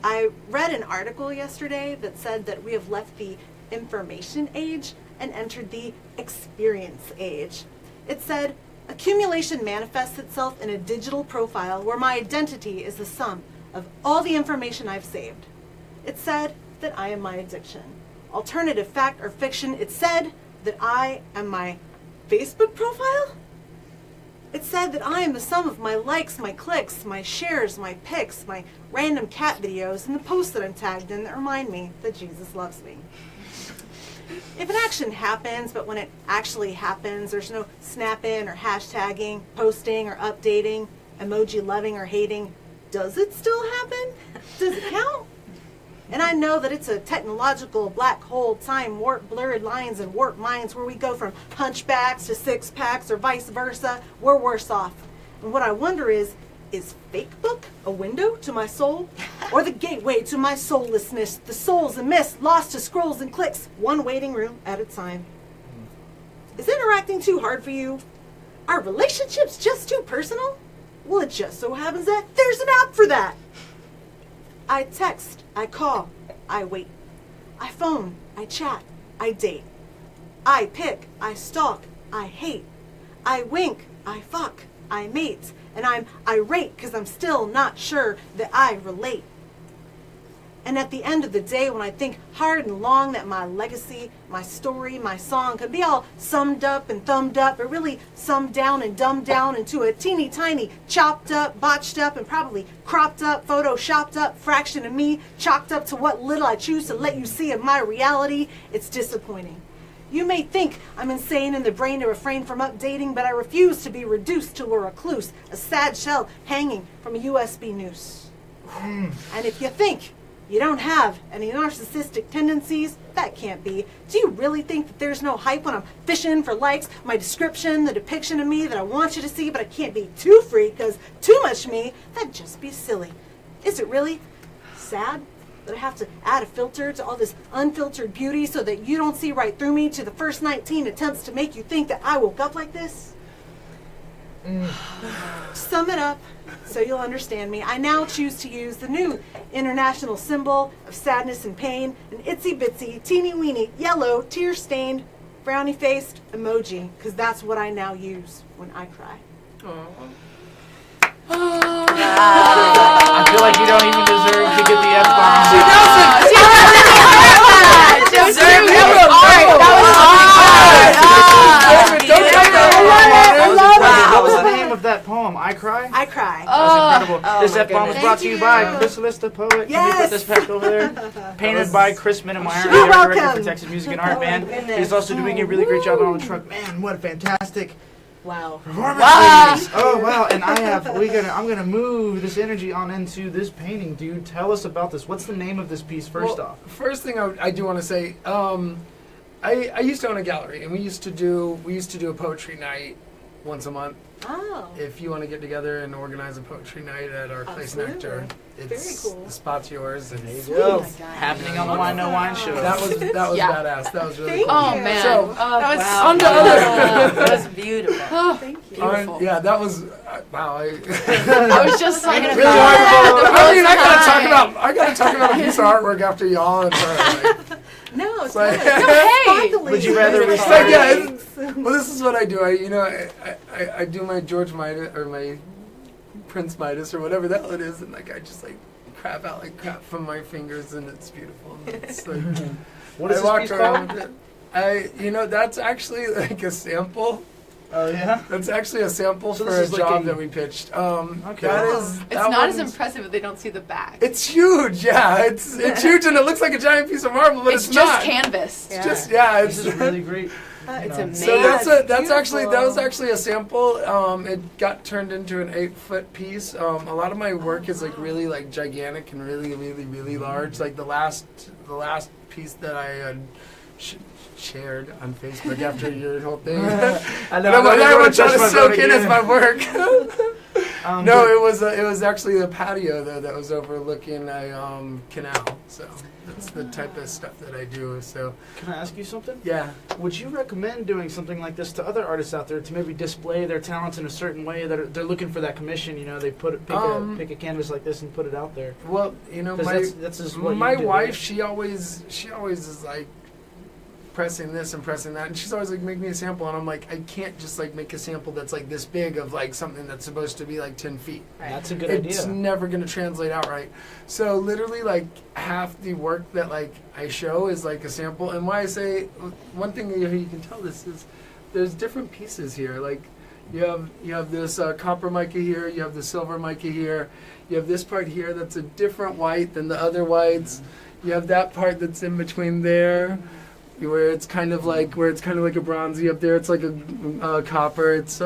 I read an article yesterday that said that we have left the information age and entered the experience age. It said, accumulation manifests itself in a digital profile where my identity is the sum of all the information I've saved. It said that I am my addiction. Alternative fact or fiction, it said that I am my Facebook profile? It said that I am the sum of my likes, my clicks, my shares, my pics, my random cat videos, and the posts that I'm tagged in that remind me that Jesus loves me. If an action happens, but when it actually happens, there's no snap in or hashtagging, posting or updating, emoji loving or hating, does it still happen? Does it count? And I know that it's a technological black hole, time warp, blurred lines, and warped minds where we go from hunchbacks to six-packs or vice versa. We're worse off. And what I wonder is fake book a window to my soul? Or the gateway to my soullessness, the soul's a mist, lost to scrolls and clicks, one waiting room at a time. Is interacting too hard for you? Are relationships just too personal? Well, it just so happens that there's an app for that. I text, I call, I wait. I phone, I chat, I date. I pick, I stalk, I hate. I wink, I fuck, I mate. And I'm irate because I'm still not sure that I relate. And at the end of the day, when I think hard and long that my legacy, my story, my song could be all summed up and thumbed up, but really summed down and dumbed down into a teeny tiny, chopped up, botched up, and probably cropped up, photoshopped up fraction of me, chalked up to what little I choose to let you see of my reality, it's disappointing. You may think I'm insane in the brain to refrain from updating, but I refuse to be reduced to a recluse, a sad shell hanging from a USB noose. And if you think you don't have any narcissistic tendencies, that can't be. Do you really think that there's no hype when I'm fishing for likes, my description, the depiction of me that I want you to see, but I can't be too free because too much me? That'd just be silly. Is it really sad that I have to add a filter to all this unfiltered beauty so that you don't see right through me to the first 19 attempts to make you think that I woke up like this? Sum it up so you'll understand me. I now choose to use the new international symbol of sadness and pain, an itsy bitsy, teeny weeny, yellow, tear stained, frowny faced emoji, because that's what I now use when I cry. I feel like you don't even deserve to get the F-bomb. She deserved it. What was the name of that poem? I Cry? I cry. That was incredible. Oh This my F-bomb was goodness. brought to you by Chrysalis the Poet. Can you Yes. put this back over there? Painted by Chris Minnemeyer, You're art director welcome. for Texas Music and Art, Oh my man. goodness. He's also doing a really great job on the truck. Man, what a fantastic Wow. performance, Wow. ladies. Oh, wow. And I'm going to move this energy on into this painting, dude. Tell us about this. What's the name of this piece, first off? First thing I do want to say, I used to own a gallery, and we used to do a poetry night once a month. Oh. If you want to get together and organize a poetry night at our place Nectar, Very cool. the spot's yours. And There you Oh go. my God. Happening on the Wine No Wine show. that was Yeah. badass. That was really Thank cool. Oh you. man, So, that was wow. on to other. That was beautiful. Thank you. Beautiful. Yeah, that was wow. I was just like, Really yeah, hard. the I mean, I time. gotta talk about a piece of artwork after y'all. And No, it's like- good. Hey, Would you rather it's recite- like, yeah, well, this is what I do. I do my George Midas or my Prince Midas or whatever the hell it is, and like I just like crap out like crap from my fingers, and it's beautiful. And it's like What is I this walked piece around called? with it. That's actually like a sample. Oh, yeah? That's actually a sample So for this a is like job a- that we pitched. Okay. That is. It's that not as one's- impressive if they don't see the back. It's huge, yeah. It's huge, and it looks like a giant piece of marble, but It's it's, just not. canvas. It's just yeah. This is really great. It's No. amazing. So Yeah, that was beautiful. actually a sample. It got turned into an 8-foot piece. A lot of my work is like really like gigantic and really really really large. Like the last piece that I had shared on Facebook after your whole thing. I And I'm like, I want y'all to soak in as my work. No, it was actually a patio though that was overlooking a canal. So that's the type of stuff that I do. So Can I ask you something? yeah. Would you recommend doing something like this to other artists out there to maybe display their talents in a certain way that they're looking for that commission? You know, they pick a canvas like this and put it out there. Well, 'Cause that's just what my you do, wife, right? she always is like pressing this and pressing that, and she's always like, make me a sample, and I'm like, I can't just like make a sample that's like this big of like something that's supposed to be like 10 feet. That's a good It's idea. never gonna translate out right. So literally like half the work that like I show is like a sample. And why I say one thing that you can tell this is there's different pieces here. Like you have this copper mica here, you have the silver mica here, you have this part here that's a different white than the other whites. You have that part that's in between there, where it's kind of like a bronzy. Up there it's like a copper. It's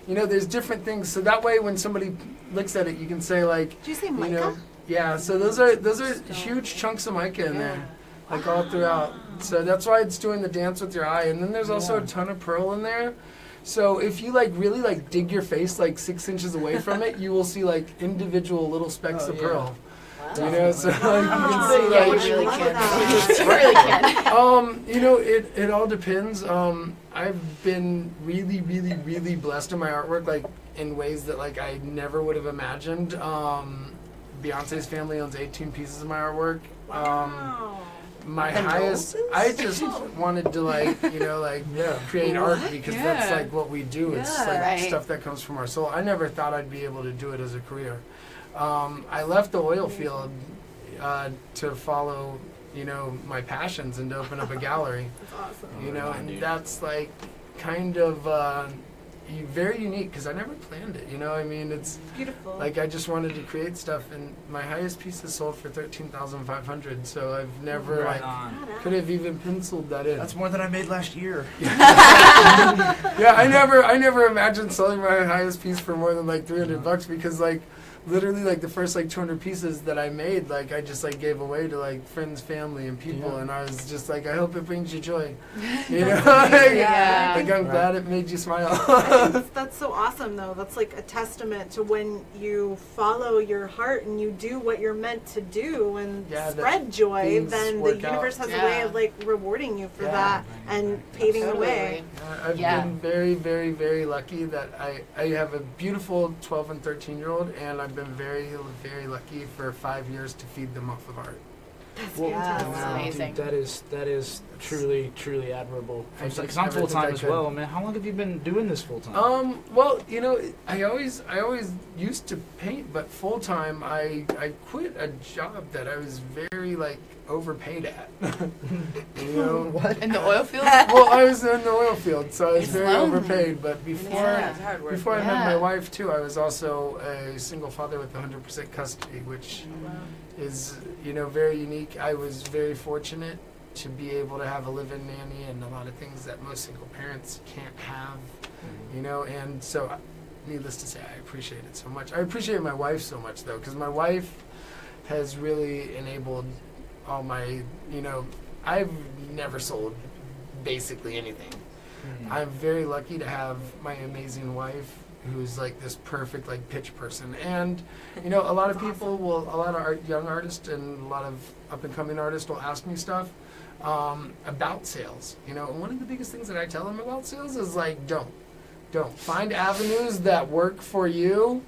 there's different things. So that way when somebody looks at it, you can say like, Did you say you mica? know, Yeah, so those are huge chunks of mica in there, like all throughout. So that's why it's doing the dance with your eye. And then there's also a ton of pearl in there. So if you like really like dig your face like 6 inches away from it, you will see like individual little specks of pearl. You know, so like, you can see Yeah, like, you really can. that. You really can. you know, it all depends. I've been really, really, really blessed in my artwork, like in ways that like I never would have imagined. Beyonce's family owns 18 pieces of my artwork. Wow. My highest, I just wanted to like, you know, like create art because that's like what we do. It's like Right. stuff that comes from our soul. I never thought I'd be able to do it as a career. I left the oil field to follow, you know, my passions and to open up a gallery. That's awesome. You know, and that's like kind of very unique because I never planned it. You know, I mean, it's Beautiful. like I just wanted to create stuff, and my highest piece is sold for $13,500. So I've never like could have even penciled that in. That's more than I made last year. Yeah, I never imagined selling my highest piece for more than like $300 because like literally like the first like 200 pieces that I made, like I just like gave away to like friends, family, and people, and I was just like, I hope it brings you joy. You know, Yeah. like I'm glad it made you smile. That's so awesome, though. That's like a testament to when you follow your heart and you do what you're meant to do and Yeah, spread joy, things then the work out. universe has a way of like rewarding you for that and paving the way. I've Yeah. been very, very, very lucky that I have a beautiful 12 and 13-year-old, and I've been very, very lucky for 5 years to feed them off of art. Well, That's Wow, amazing. dude, that is truly, truly admirable. I Because did I'm everything full time I as could. well, man. How long have you been doing this full time? Well, you know, I always used to paint, but full time I quit a job that I was very like overpaid at. You know what? In the oil field? Well, I was in the oil field, so I was It's very lonely. overpaid. But before before I met Yeah. my wife too, I was also a single father with 100% custody, which is, you know, very unique. I was very fortunate to be able to have a live-in nanny and a lot of things that most single parents can't have, you know, and so needless to say, I appreciate it so much. I appreciate my wife so much, though, because my wife has really enabled all my, you know, I've never sold basically anything. I'm very lucky to have my amazing wife who's like this perfect like pitch person. And, you know, a lot of people will, a lot of young artists and a lot of up-and-coming artists will ask me stuff about sales, you know, and one of the biggest things that I tell them about sales is like, don't find avenues that work for you,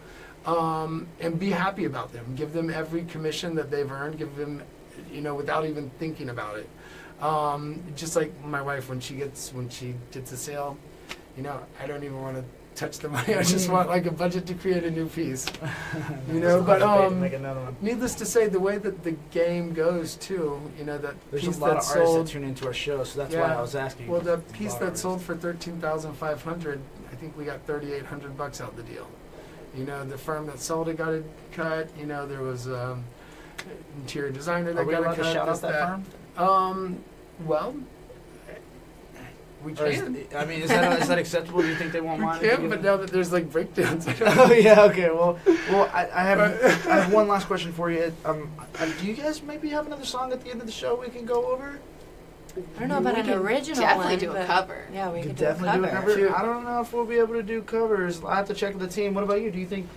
and be happy about them. Give them every commission that they've earned, give them, you know, without even thinking about it. Just like my wife, when she gets a sale, you know, I don't even want to touch the money. I just want like a budget to create a new piece, you know. But Make another one. needless to say, the way that the game goes too, you know, that There's piece a lot that of artists that sold. tune into our show, so that's why Yeah. I was asking. Well, the A piece lot that of sold for $13,500, I think we got $3,800 out the deal. You know, the firm that sold it got a cut. You know, there was interior designer that Are we got allowed a to cut. shout out this, that firm? Well, we Or can. is that acceptable? Do you think they won't We mind? can, but now that there's like breakdowns, I don't Oh yeah, okay. Well, I have one last question for you. Do you guys maybe have another song at the end of the show we can go over? I don't know about an original Definitely one, do a but- cover. Yeah, we We could could definitely do a cover. cover. I don't know if we'll be able to do covers. I have to check with the team. What about you? Do you think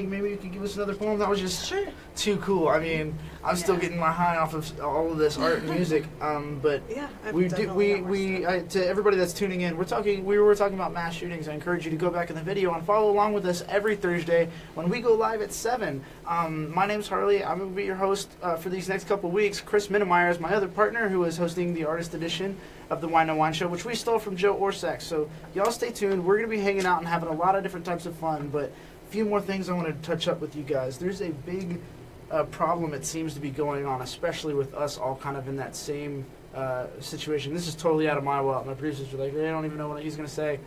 maybe you could give us another poem? That was just too cool. I mean, I'm still getting my high off of all of this art and music. But Yeah, I've we do. definitely got more stuff. To everybody that's tuning in, we were talking about mass shootings. I encourage you to go back in the video and follow along with us every Thursday when we go live at 7. My name's Harley. I'm gonna be your host for these next couple weeks. Chris Minnemeyer is my other partner who is hosting the artist edition of the Whine Show, which we stole from Joe Orsak. So y'all stay tuned. We're gonna be hanging out and having a lot of different types of fun. But a few more things I want to touch up with you guys. There's a big problem it seems to be going on, especially with us all kind of in that same situation. This is totally out of my wallet. My producers are like, they don't even know what he's going to say.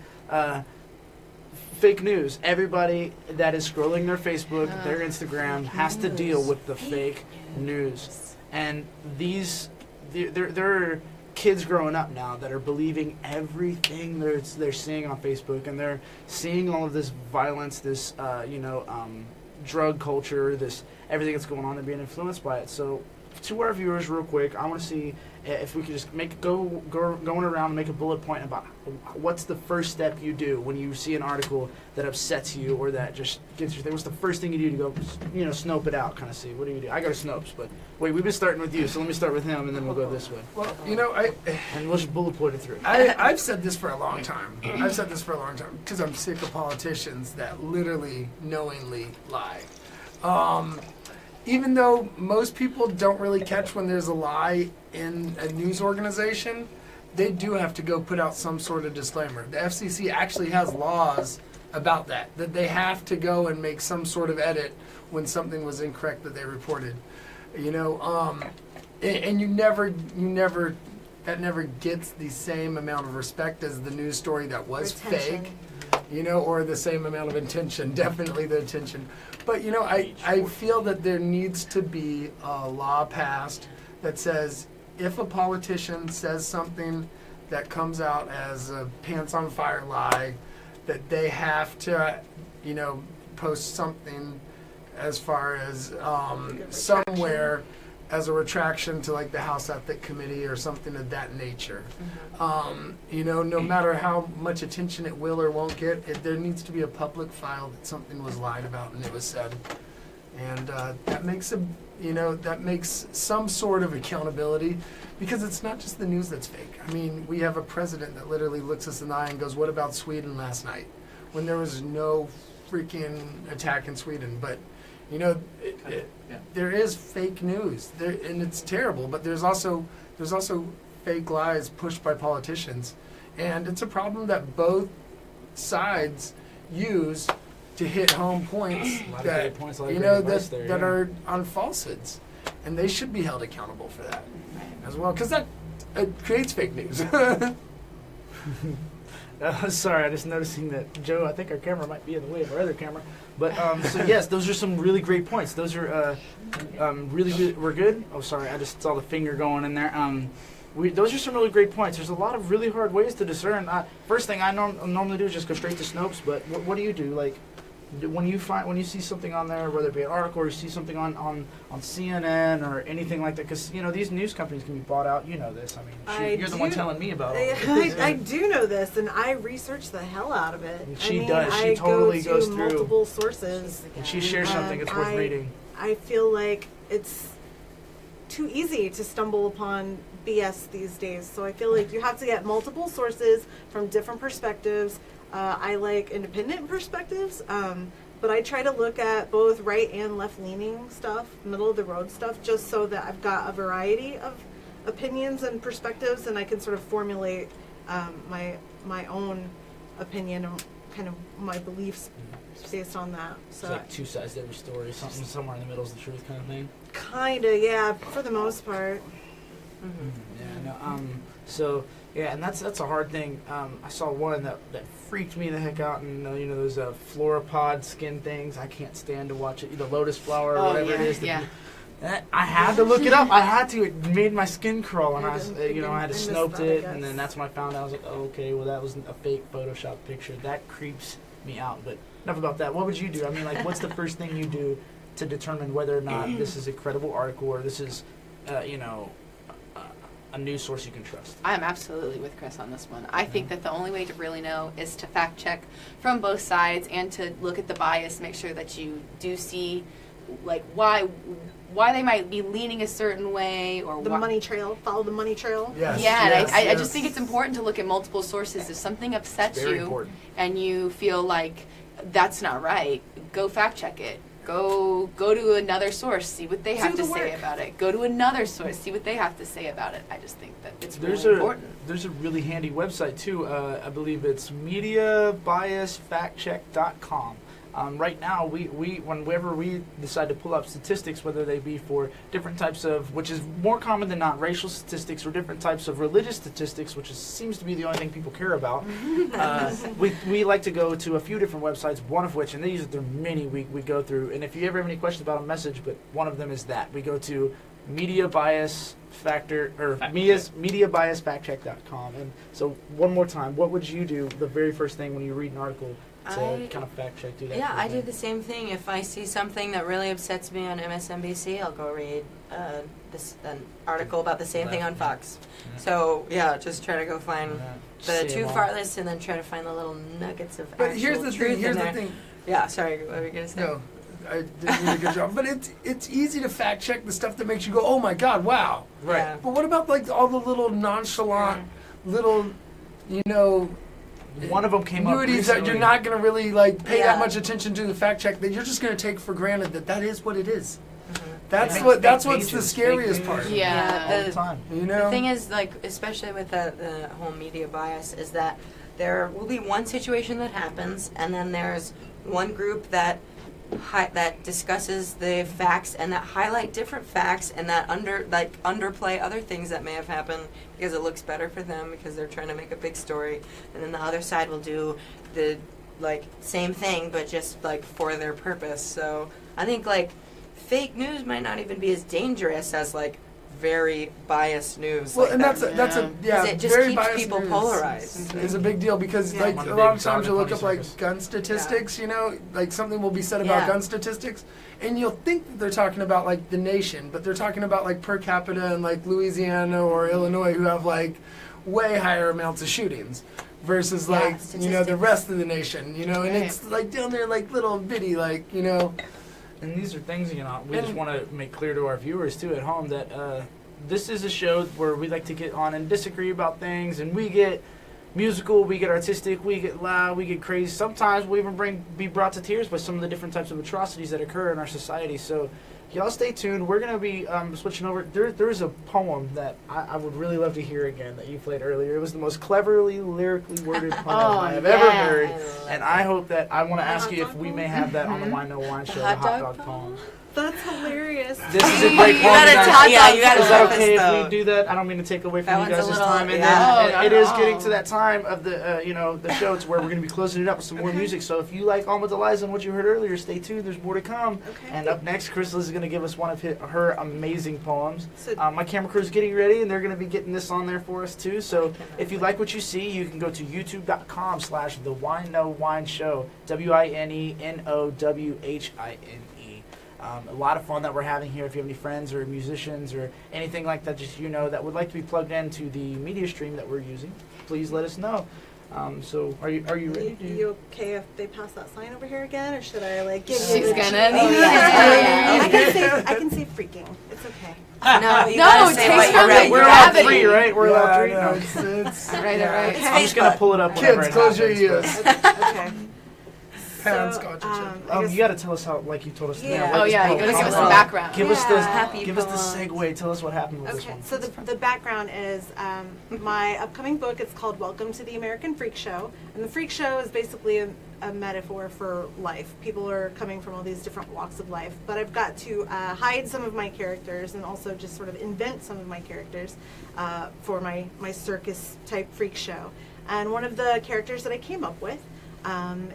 Fake news. Everybody that is scrolling their Facebook, their Instagram, has to deal with the fake news. And there are kids growing up now that are believing everything they're seeing on Facebook, and they're seeing all of this violence, this drug culture, this everything that's going on, and being influenced by it. So, to our viewers, real quick, I want to see if we could just going around and make a bullet point about what's the first step you do when you see an article that upsets you or that just gets your thing. What's the first thing you do to go, snope it out, kind of see? What do you do? I go to Snopes, but wait, we've been starting with you, so let me start with him, and then we'll go this way. Well, And we'll just bullet point it through. I've said this for a long time. Because I'm sick of politicians that literally knowingly lie. Even though most people don't really catch when there's a lie in a news organization, they do have to go put out some sort of disclaimer. The FCC actually has laws about that they have to go and make some sort of edit when something was incorrect that they reported. And that never gets the same amount of respect as the news story that was fake, or the same amount of attention, definitely the attention. But, I feel that there needs to be a law passed that says if a politician says something that comes out as a pants on fire lie, that they have to, post something as far as somewhere as a retraction to like the House Ethics Committee or something of that nature. No matter how much attention it will or won't get, there needs to be a public file that something was lied about and it was said. And that makes some sort of accountability, because it's not just the news that's fake. I mean, we have a president that literally looks us in the eye and goes, "What about Sweden last night?" when there was no freaking attack in Sweden. But there is fake news there, and it's terrible. But there's also fake lies pushed by politicians, and it's a problem that both sides use to hit home points that that are on falsehoods, and they should be held accountable for that as well, because that creates fake news. Sorry, I just noticing that Joe. I think our camera might be in the way of our other camera. But so yes, those are some really great points. Those are really good. We're good. Oh, sorry, I just saw the finger going in there. Those are some really great points. There's a lot of really hard ways to discern. First thing I normally do is just go straight to Snopes. But what do you do? Like, when you see something on there, whether it be an article or you see something on CNN or anything like that, because these news companies can be bought out. You know this. I mean, you're the one telling me about it. I do know this, and I research the hell out of it. And she does. She totally goes through multiple sources. And she shares something. It's worth reading. I feel like it's too easy to stumble upon BS these days. So I feel like you have to get multiple sources from different perspectives. I like independent perspectives, but I try to look at both right and left-leaning stuff, middle-of-the-road stuff, just so that I've got a variety of opinions and perspectives, and I can sort of formulate my own opinion and kind of my beliefs based on that. So it's like two sides to every story, something somewhere in the middle is the truth, kind of thing. Kinda, yeah, for the most part. Mm-hmm. Yeah, no, so yeah, and that's a hard thing. I saw one that freaked me the heck out, and those fluoropod skin things. I can't stand to watch it. The lotus flower or whatever it is. Yeah. I had to look it up. I had to. It made my skin crawl, and I had to Snoped it, and then that's when I found out. I was like, oh, okay, well that was a fake Photoshop picture. That creeps me out. But enough about that. What would you do? I mean, like, what's the first thing you do to determine whether or not this is a credible article or this is, a news source you can trust? I am absolutely with Chris on this one. I think that the only way to really know is to fact check from both sides and to look at the bias, make sure that you do see like why they might be leaning a certain way, or the money trail, follow the money trail. Yes. Yeah, yes, and I just think it's important to look at multiple sources. If something upsets Very you important. and you feel like that's not right, go fact check it. Go to another source, see what they have to say about it. Go to another source, see what they have to say about it. I just think that it's really important. There's a really handy website too. I believe it's mediabiasfactcheck.com. Right now, whenever we decide to pull up statistics, whether they be for different types of, which is more common than not, racial statistics, or different types of religious statistics, which seems to be the only thing people care about, we like to go to a few different websites, one of which, and these are the many we go through, and if you ever have any questions about a message, but one of them is that. We go to media bias factor or mediabiasfactcheck.com. And so one more time, what would you do the very first thing when you read an article to kind of fact check? Do that? Yeah, I do the same thing. If I see something that really upsets me on MSNBC, I'll go read an article about the same thing on Fox. Yeah. So yeah, just try to go find the See two 'em all. farthest, and then try to find the little nuggets of But actual here's the truth thing. Here's in the there. thing. Yeah, sorry, what were you gonna say? No, I didn't do a good job. But it's easy to fact check the stuff that makes you go, oh my God, wow. Right. Yeah. But what about like all the little nonchalant, little, One of them came up nudities that recently. you're not going to really like pay that Yeah. much attention to the fact check, that you're just going to take for granted that is what it is. That's Fake- what. That's fake what's the pages, scariest fake part. news. Yeah. all the time. You know. The thing is, like, especially with the whole media bias, is that there will be one situation that happens, and then there's one group that discusses the facts and that highlight different facts and that underplay other things that may have happened because it looks better for them because they're trying to make a big story, and then the other side will do the same thing but just for their purpose. So I think fake news might not even be as dangerous as very biased news. Well, like and that. that's a Because it just very keeps biased people news polarized. is a big deal because Yeah. a One of lot the of times you'll look up funny circus. gun statistics. Something will be said about Yeah. gun statistics, and you'll think that they're talking about the nation, but they're talking about per capita in Louisiana or Illinois, who have way higher amounts of shootings versus the statistics. rest of the nation. And Right. it's down there little bitty And these are things, we just And- want to make clear to our viewers, too, at home, that this is a show where we like to get on and disagree about things, and we get musical, we get artistic, we get loud, we get crazy. Sometimes we'll even be brought to tears by some of the different types of atrocities that occur in our society. So y'all stay tuned. We're going to be switching over. There is a poem that I would really love to hear again that you played earlier. It was the most cleverly, lyrically worded poem I have ever heard. And I hope that I want to ask you if we may have that on the Wine No Wine show, the hot dog poem. That's hilarious. This is a great You poem. gotta guys. talk- yeah, you gotta Is that preface, okay if though. we do that? I don't mean to take away That from you one's a guys' little- time. And yeah. then not it at is all. getting to that time of the the show. It's where we're going to be closing it up with some more music. So if you like On With Eliza and what you heard earlier, stay tuned. There's more to come. Okay. And up next, Crystal is going to give us one of her amazing poems. So- My camera crew is getting ready, and they're going to be getting this on there for us too. So if you like what you see, you can go to youtube.com/The Whine No Wine Show. WINENOWHINE. A lot of fun that we're having here. If you have any friends or musicians or anything like that, just that would like to be plugged into the media stream that we're using, please let us know. So are you ready? You okay if they pass that sign over here again, or should I give She's you the gonna cheat? need it. I can say freaking. It's okay. No, you No, gotta it say takes what you're from right. the We're You're allowed gravity. 3, right? We're allowed 3. No. it's Right, right. I'm just gonna pull it up. whenever Kids, it close your happens, but- ears. Okay. Parents So, got you, children. I guess- You got to tell us how, like you told us. Yeah. Now, Oh yeah, you this gotta poem give us comes some up. background. Give us the Happy give us the poems. segue. Tell us what happened with this Okay, one. so the background is my upcoming book. It's called Welcome to the American Freak Show. And the Freak Show is basically a metaphor for life. People are coming from all these different walks of life. But I've got to hide some of my characters and also just sort of invent some of my characters for my circus type freak show. And one of the characters that I came up with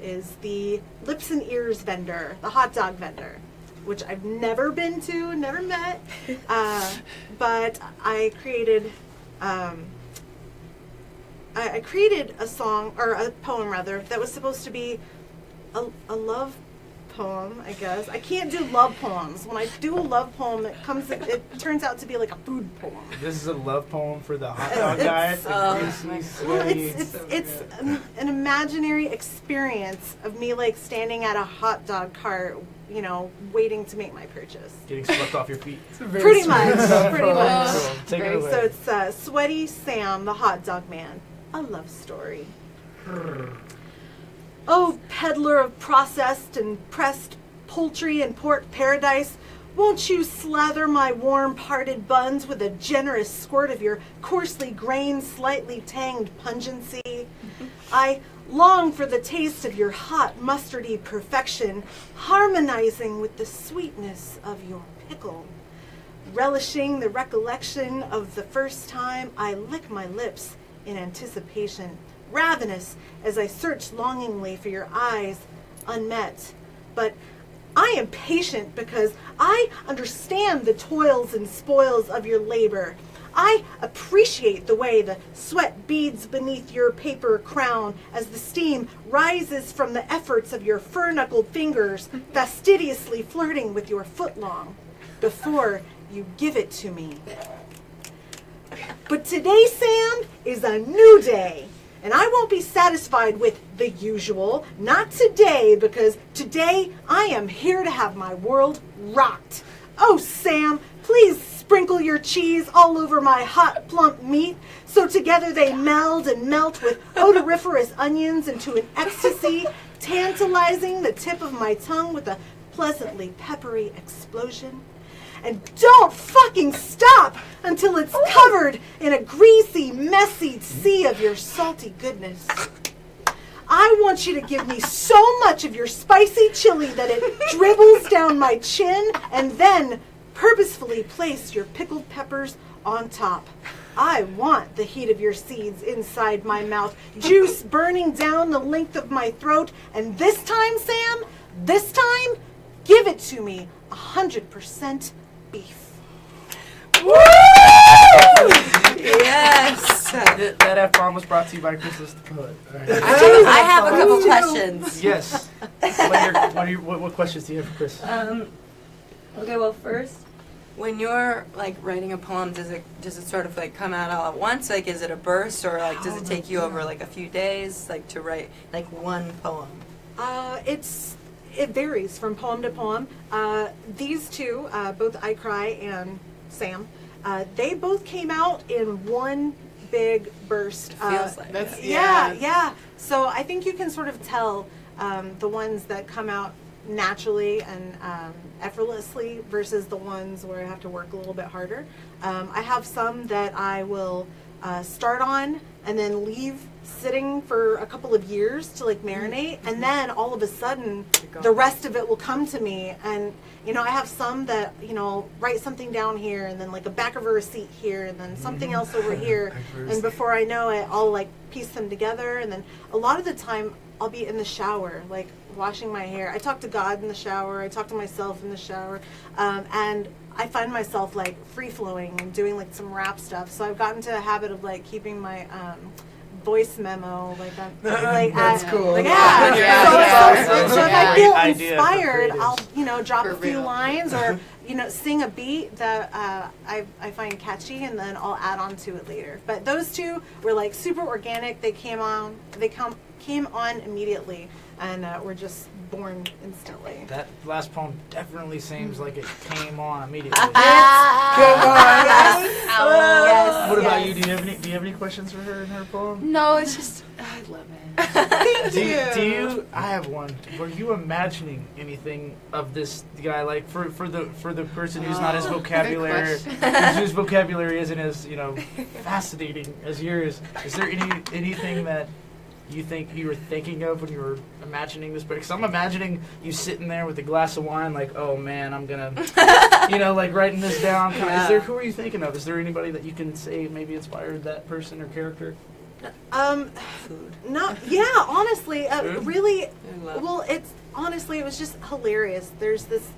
is the lips and ears vendor, the hot dog vendor, which I've never been to, never met, but I created I created a song, or a poem rather, that was supposed to be a love poem, I guess. I can't do love poems. When I do a love poem, it turns out to be like a food poem. This is a love poem for the hot dog guy. It's- The greasy, Well, sweaty. it's an imaginary experience of me like standing at a hot dog cart, waiting to make my purchase. Getting swept off your feet. It's a very Pretty sweet much, love pretty poem. much. Cool. Take it Very- away. So it's Sweaty Sam, the hot dog man, a love story. Oh, peddler of processed and pressed poultry and pork paradise, won't you slather my warm-parted buns with a generous squirt of your coarsely grained, slightly tanged pungency? I long for the taste of your hot, mustardy perfection, harmonizing with the sweetness of your pickle. Relishing the recollection of the first time I lick my lips in anticipation, ravenous as I search longingly for your eyes, unmet. But I am patient because I understand the toils and spoils of your labor. I appreciate the way the sweat beads beneath your paper crown as the steam rises from the efforts of your fur-knuckled fingers, fastidiously flirting with your footlong before you give it to me. But today, Sam, is a new day. And I won't be satisfied with the usual. Not today, because today I am here to have my world rocked. Oh, Sam, please sprinkle your cheese all over my hot, plump meat, so together they meld and melt with odoriferous onions into an ecstasy, tantalizing the tip of my tongue with a pleasantly peppery explosion. And don't fucking stop until it's covered in a greasy, messy sea of your salty goodness. I want you to give me so much of your spicy chili that it dribbles down my chin, and then purposefully place your pickled peppers on top. I want the heat of your seeds inside my mouth, juice burning down the length of my throat, and this time, Sam, this time, give it to me 100% beef. Woo! Yes. That F-bomb was brought to you by Christmas the Poet. All right. I have a couple questions. Yes. What questions do you have for Chris? Okay, well, first, when you're like writing a poem, does it sort of like come out all at once? Like, is it a burst, or like does it take you over like a few days, like to write like one poem? It varies from poem to poem. These two, both I Cry and Sam, they both came out in one big burst. Feels like That's it. Yeah. So I think you can sort of tell the ones that come out naturally and effortlessly versus the ones where I have to work a little bit harder. I have some that I will start on and then leave sitting for a couple of years to like marinate, and then all of a sudden the rest of it will come to me. And I have some that write something down here and then like a back of a receipt here and then something else over here, and before I know it I'll like piece them together. And then a lot of the time I'll be in the shower, like washing my hair. I talk to God in the shower, I talk to myself in the shower, and I find myself like free-flowing and doing like some rap stuff. So I've gotten to a habit of like keeping my voice memo That's cool. Like, so if I feel inspired, I'll drop a few lines or sing a beat that I find catchy, and then I'll add on to it later. But those two were like super organic. They came on immediately, and were just born instantly. That last poem definitely seems like it came on immediately. Come on. Yes. What about you? Do you have any questions for her in her poem? No, it's just I love it. Thank Do you. you? I have one. Were you imagining anything of this guy, like for the person who's not as vocabulary, whose vocabulary isn't as fascinating as yours? Is there anything that you think you were thinking of when you were imagining this book? Because I'm imagining you sitting there with a glass of wine, like, oh man, I'm gonna, like writing this down. Yeah. Who are you thinking of? Is there anybody that you can say maybe inspired that person or character? Food. Honestly, really, I love well, it was just hilarious. There's this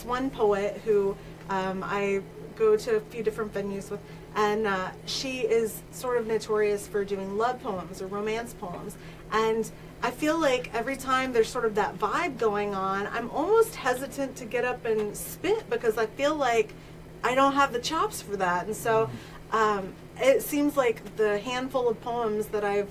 one poet who I go to a few different venues with, and she is sort of notorious for doing love poems or romance poems. And I feel like every time there's sort of that vibe going on, I'm almost hesitant to get up and spit because I feel like I don't have the chops for that. And so it seems like the handful of poems that I've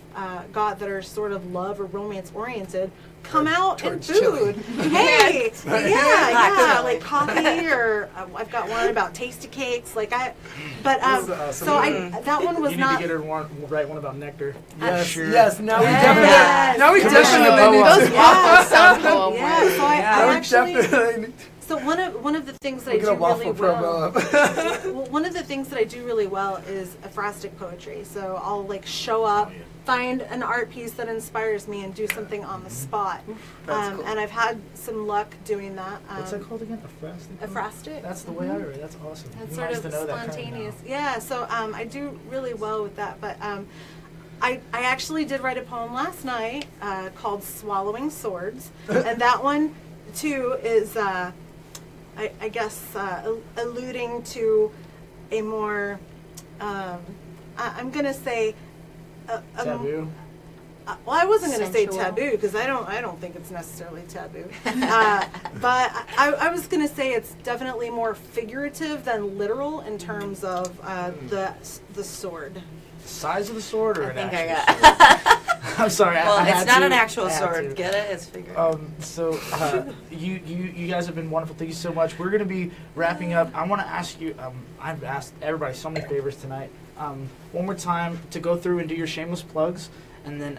got that are sort of love or romance oriented come out in food. Hey, yeah, like coffee, or I've got one about tasty cakes. Like awesome. so that one was You not. need to get her to write one about nectar. Yes, Sure. yes. Now we Yes. definitely need Those to. waffles sound poem Yeah, worthy. so I actually. Definitely. So one of the things that I We'll get a do waffle really well. promo up. Well, one of the things that I do really well is aphrastic poetry. So I'll like show up, find an art piece that inspires me, and do something on the spot. That's cool. And I've had some luck doing that. What's that called again? Aphrastic. That's the way I write. That's awesome. That's Nice sort to know of that term now. spontaneous. Yeah. So I do really well with that. But I actually did write a poem last night called "Swallowing Swords," and that one too is, I guess, alluding to a more, I'm going to say, Taboo. well, I wasn't going to say Sensual. taboo because I don't think it's necessarily taboo. But I was going to say it's definitely more figurative than literal in terms of the sword. Size of the sword or I an think I actual got. sword? I'm sorry. Well, I had it's not to. an actual I had sword. to. Get it? It's figurative. So you guys have been wonderful. Thank you so much. We're gonna be wrapping up. I want to ask you. I've asked everybody so many favors tonight. One more time to go through and do your shameless plugs, and then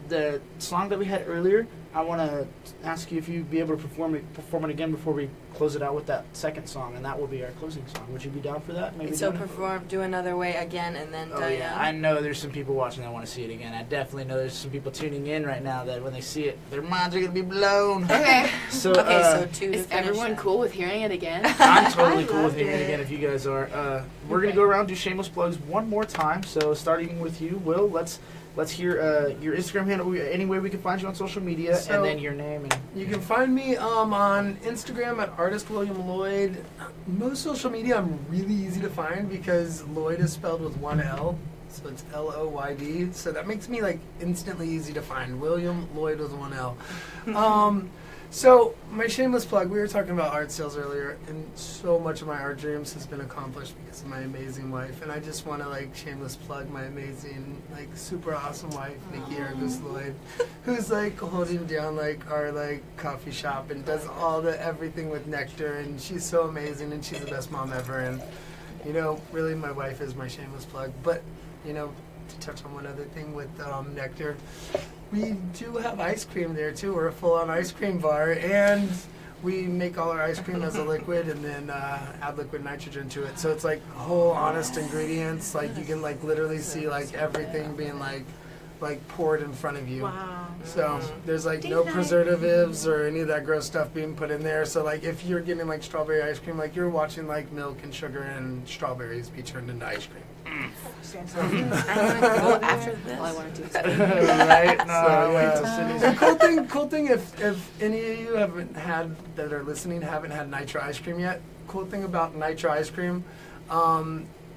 the song that we had earlier. I want to ask you if you'd be able to perform it again before we close it out with that second song, and that will be our closing song. Would you be down for that? Maybe. So doing it? do Another Way again and then Oh Diane. yeah, I know there's some people watching that want to see it again. I definitely know there's some people tuning in right now that when they see it, their minds are gonna be blown. Okay. So, Okay, so two to Is finish everyone that. cool with hearing it again? I'm totally I cool with loved hearing it it. again if you guys are. We're gonna go around and do shameless plugs one more time. So starting with you, Will. Let's hear your Instagram handle, any way we can find you on social media, So- and then your name. And You can find me on Instagram at Artist William Lloyd. Most social media I'm really easy to find because Lloyd is spelled with one L, so it's Loyd. So that makes me like instantly easy to find. William Lloyd with one L. So my shameless plug. We were talking about art sales earlier, and so much of my art dreams has been accomplished because of my amazing wife. And I just want to like shameless plug my amazing, like super awesome wife, Nikki Argus Lloyd, who's like holding down like our like coffee shop and does all the everything with Nectar. And she's so amazing, and she's the best mom ever. And you know, really, my wife is my shameless plug. But you know, to touch on one other thing with Nectar. We do have ice cream there too. We're a full-on ice cream bar, and we make all our ice cream as a liquid, and then add liquid nitrogen to it. So it's like whole, honest ingredients. Like you can like literally see like everything being like poured in front of you. Wow. So there's like no preservatives or any of that gross stuff being put in there. So like if you're getting like strawberry ice cream, like you're watching like milk and sugar and strawberries be turned into ice cream. Go after this. All I want to do is right? No, So, wait yeah. till Sydney's- The cool thing, if any of you that are listening haven't had nitro ice cream yet, cool thing about nitro ice cream,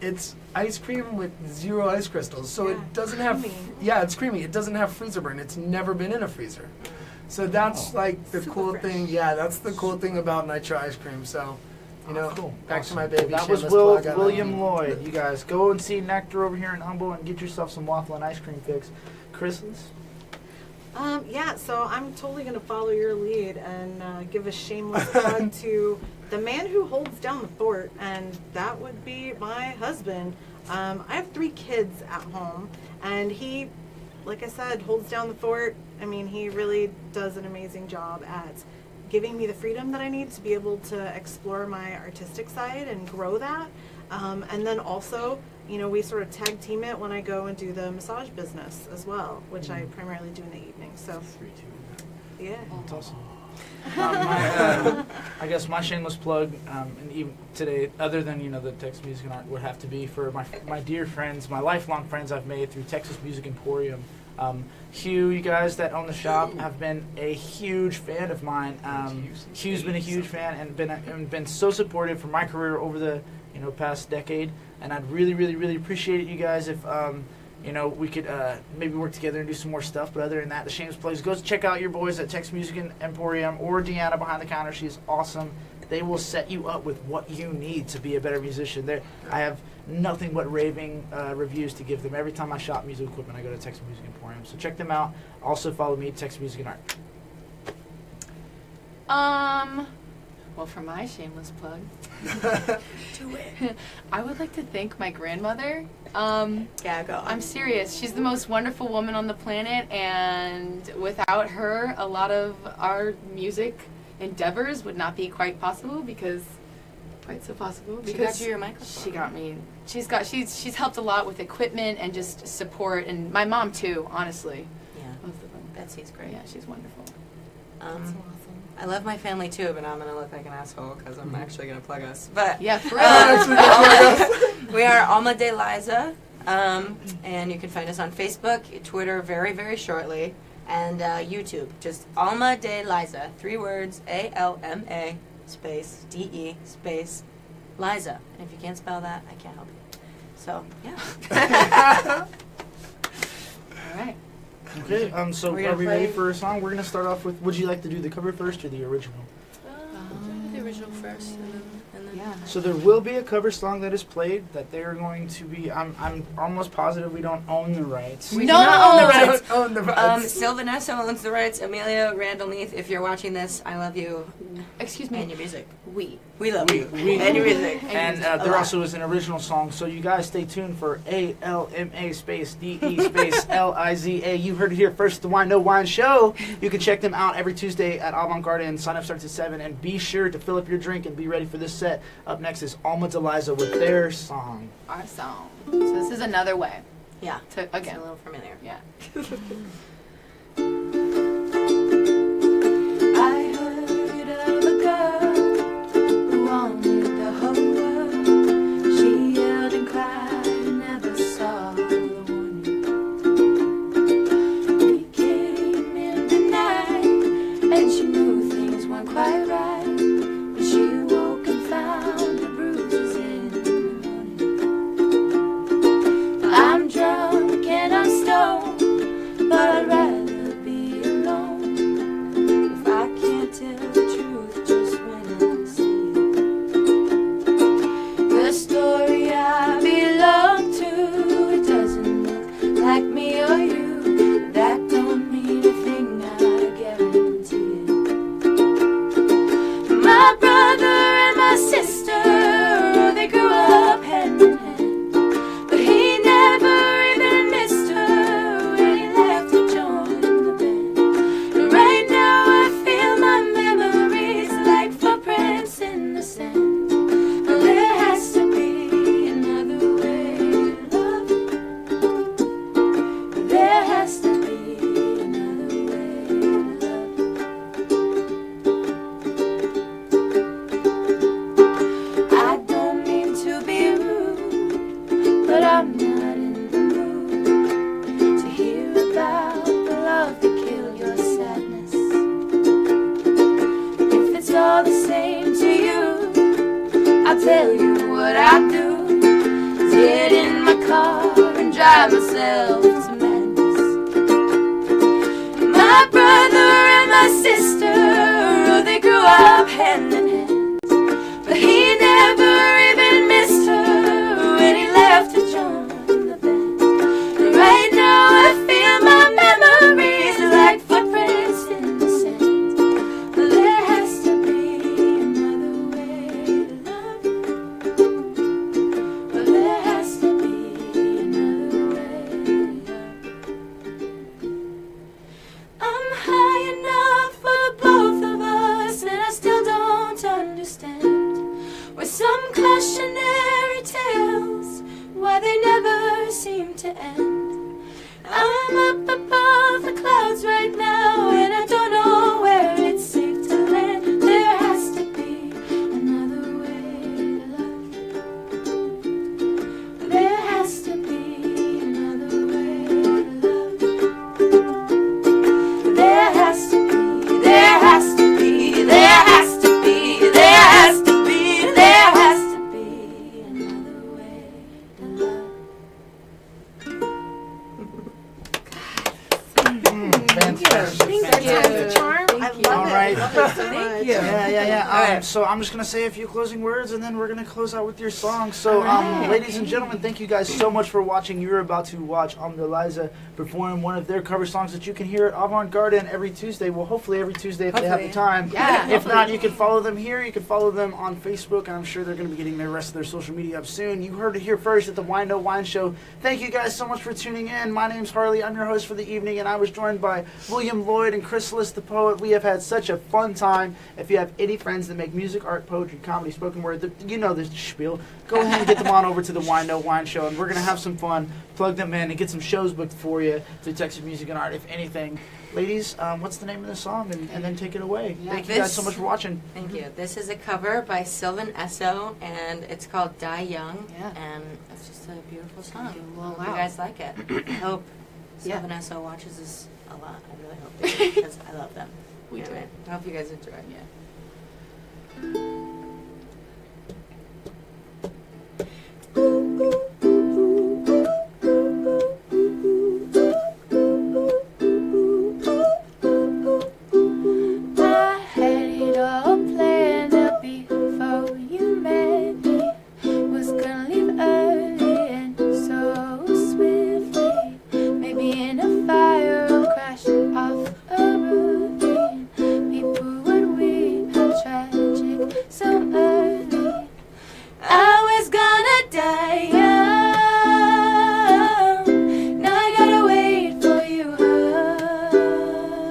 it's ice cream with 0 ice crystals. So Yeah, it doesn't have, creamy. it's creamy. It doesn't have freezer burn. It's never been in a freezer. So that's like the Super cool fresh. thing. Yeah, that's the cool thing about nitro ice cream. So, you know, Cool. back Awesome. to my baby. That was shameless Will plug. I love William you. Lloyd. You guys go and see Nectar over here in Humble and get yourself some waffle and ice cream fix. Chris's? Yeah, so I'm totally going to follow your lead and give a shameless plug to the man who holds down the fort, and that would be my husband. I have 3 kids at home, and he, like I said, holds down the fort. I mean, he really does an amazing job at giving me the freedom that I need to be able to explore my artistic side and grow that. And then also, you know, we sort of tag team it when I go and do the massage business as well, which I primarily do in the evening. So, 3, 2, yeah. That's awesome. I guess my shameless plug, and even today, other than the Texas Music and Art, would have to be for my dear friends, my lifelong friends I've made through Texas Music Emporium. Hugh, you guys that own the shop have been a huge fan of mine. Hugh's been a huge fan and been so supportive for my career over the past decade, and I'd really, really, really appreciate it, you guys, if we could maybe work together and do some more stuff. But other than that, the shameless plugs. Go check out your boys at Texas Music Emporium or Deanna behind the counter. She's awesome. They will set you up with what you need to be a better musician. I have nothing but raving reviews to give them. Every time I shop music equipment, I go to Texas Music Emporium. So check them out. Also follow me, Texas Music and Art. Well, for my shameless plug, Do it. I would like to thank my grandmother. Yeah, go. I'm serious. She's the most wonderful woman on the planet, and without her, a lot of our music endeavors would not be quite so possible because She got you your microphone. she got me. She's helped a lot with equipment and just support, and my mom too. Honestly, Yeah, both of them. Betsy's great. Yeah, she's wonderful. I love my family too, but I'm gonna look like an asshole because I'm actually gonna plug us. But Yeah, for real. we are Alma de Liza, and you can find us on Facebook, Twitter very, very shortly, And YouTube, just Alma de Liza, 3 words, ALMA space DE space Liza. And if you can't spell that, I can't help you. So, yeah. All right. Okay, so We're are gonna we play- ready for a song? We're going to start off with, would you like to do the cover first or the original? The original first, and then Yeah. So there will be a cover song that is played that they're going to be, I'm almost positive we don't own the rights. We No! do not own the rights. Don't own the rights. Sylvanessa owns the rights. Amelia Randall Neath, if you're watching this, I love you Excuse and me. your music. We love you we- and your music. And there also is an original song, so you guys stay tuned for ALMA space DE space LIZA. You heard it here first, the Wine No Wine Show. You can check them out every Tuesday at Avant Garden. Sign up starts at 7, and be sure to fill up your drink and be ready for this set. Up next is Alma de Liza with their song. Our song. So this is another way Yeah, to, it's again, a little familiar. yeah. I heard of a girl who wanted the whole world. She yelled and cried and never saw the warning. We came in the night and she knew things weren't quite right. When she woke and found the bruises in the morning. I'm drunk and I'm stoned, but I'd rather be alone. If I can't tell the truth just when I see it. The story I belong to, it doesn't look like me or you. That don't mean a thing, I guarantee it. My brother and my sister, they grew up hand in hand, but he never even missed her when he left to join the band. And right now I feel my memories like footprints in the sand. Well, there has to be another way to love. There has to be another way to love. I don't mean to be rude, but I'm not in the mood to hear about the love that killed your sadness. If it's all the same to you, I'll tell you what I do. Get in my car and drive myself to madness. My brother and my sister, oh, they grew up hand in hand, but he never even missed her when he left to join the band. And right now I feel my memories like footprints in the sand. But there has to be another way to love. But there has to be another way to love. I'm high enough for the both of us, and I still don't understand with some cautionary tales why they never seem to end. I'm up above the clouds right now, and I don't know where it's safe to land. There has to be another way to love. There has to be another way to love. There has to be, there has to be, there has to be, there has to be, there has to be another way to love. Fantastic. Fantastic charm. I love All it. right. I love it so much. Yeah. All right. So I'm just going to say a few closing words, and then we're going to close out with your song. So, ladies and gentlemen, thank you guys so much for watching. You're about to watch Alma de Liza perform one of their cover songs that you can hear at Avant Garden every Tuesday. Well, hopefully every Tuesday if they have the time. Yeah, If not, you can follow them here. You can follow them on Facebook, and I'm sure they're going to be getting the rest of their social media up soon. You heard it here first at the Wine No Wine Show. Thank you guys so much for tuning in. My name's Harley. I'm your host for the evening, and I was joined by William Lloyd and Chrysalis the Poet. We have had such a fun time. If you have any friends that make music, art, poetry, comedy, spoken word, you know this spiel, go ahead and get them on over to the Wine No Wine Show, and we're going to have some fun, plug them in, and get some shows booked for you through Texas Music and Art, if anything. Ladies, what's the name of the song? And then take it away. Yeah. Thank you guys so much for watching. Thank you. This is a cover by Sylvan Esso, and it's called Die Young, Yeah. and it's just a beautiful song. Well, Hope wow. you guys like it. I hope Yeah. Sylvan Esso watches this a lot. I really hope they do because I love them. We do. Anyway, I hope you guys enjoy. Yeah. I had it all planned out before you met me. Was gonna leave early and so swiftly. Maybe in a fire or crash off a ravine. People would weep, how tragic, so early. I was gonna die young. Now I gotta wait for you,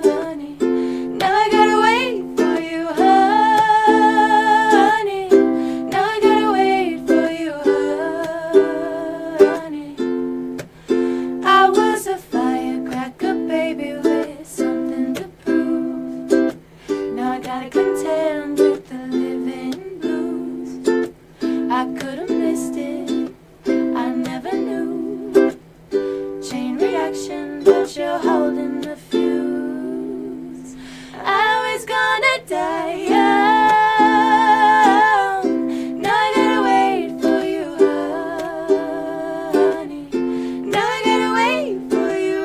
honey. Now I gotta wait for you, honey. Now I gotta wait for you, honey. I was a firecracker, baby, with something to prove. Now I gotta contend with the living blues. I could've missed it, I never knew. Chain reaction, but you're holding the fuse. I was gonna die young. Now I gotta wait for you, honey. Now I gotta wait for you,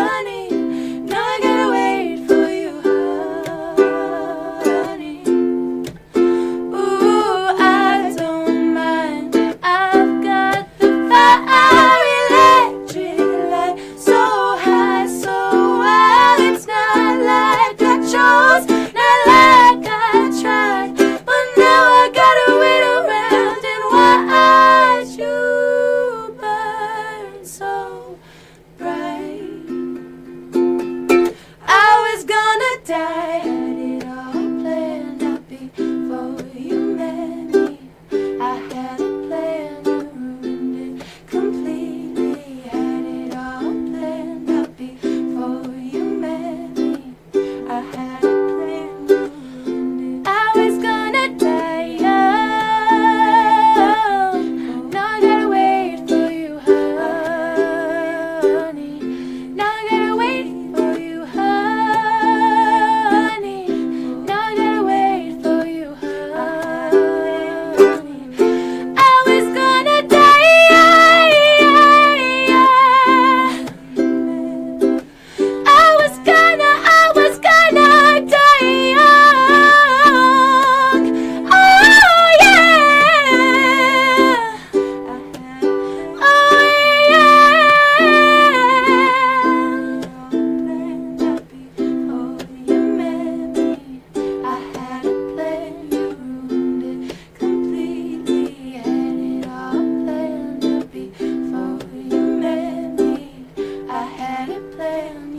honey. Now I gotta wait for you, honey. Ooh, I don't mind. I've got the fire electric light, so high, so wild. It's not like I chose, not like I tried, but now I gotta wait around and watch you burn so bright. I was gonna die, had it all planned out before you met me. I had a plan, you ruined it completely. Had it all planned out before you met me. I had a plan, you ruined it. I was gonna die young. Now I gotta wait for you, honey. Now I gotta wait for you, honey. Now I gotta wait for you, honey. I was gonna die young. I was gonna die young. Oh yeah. Oh yeah. Before you met me, I had a plan, you ruined it completely. Had it all planned out before you met me. I had it planned.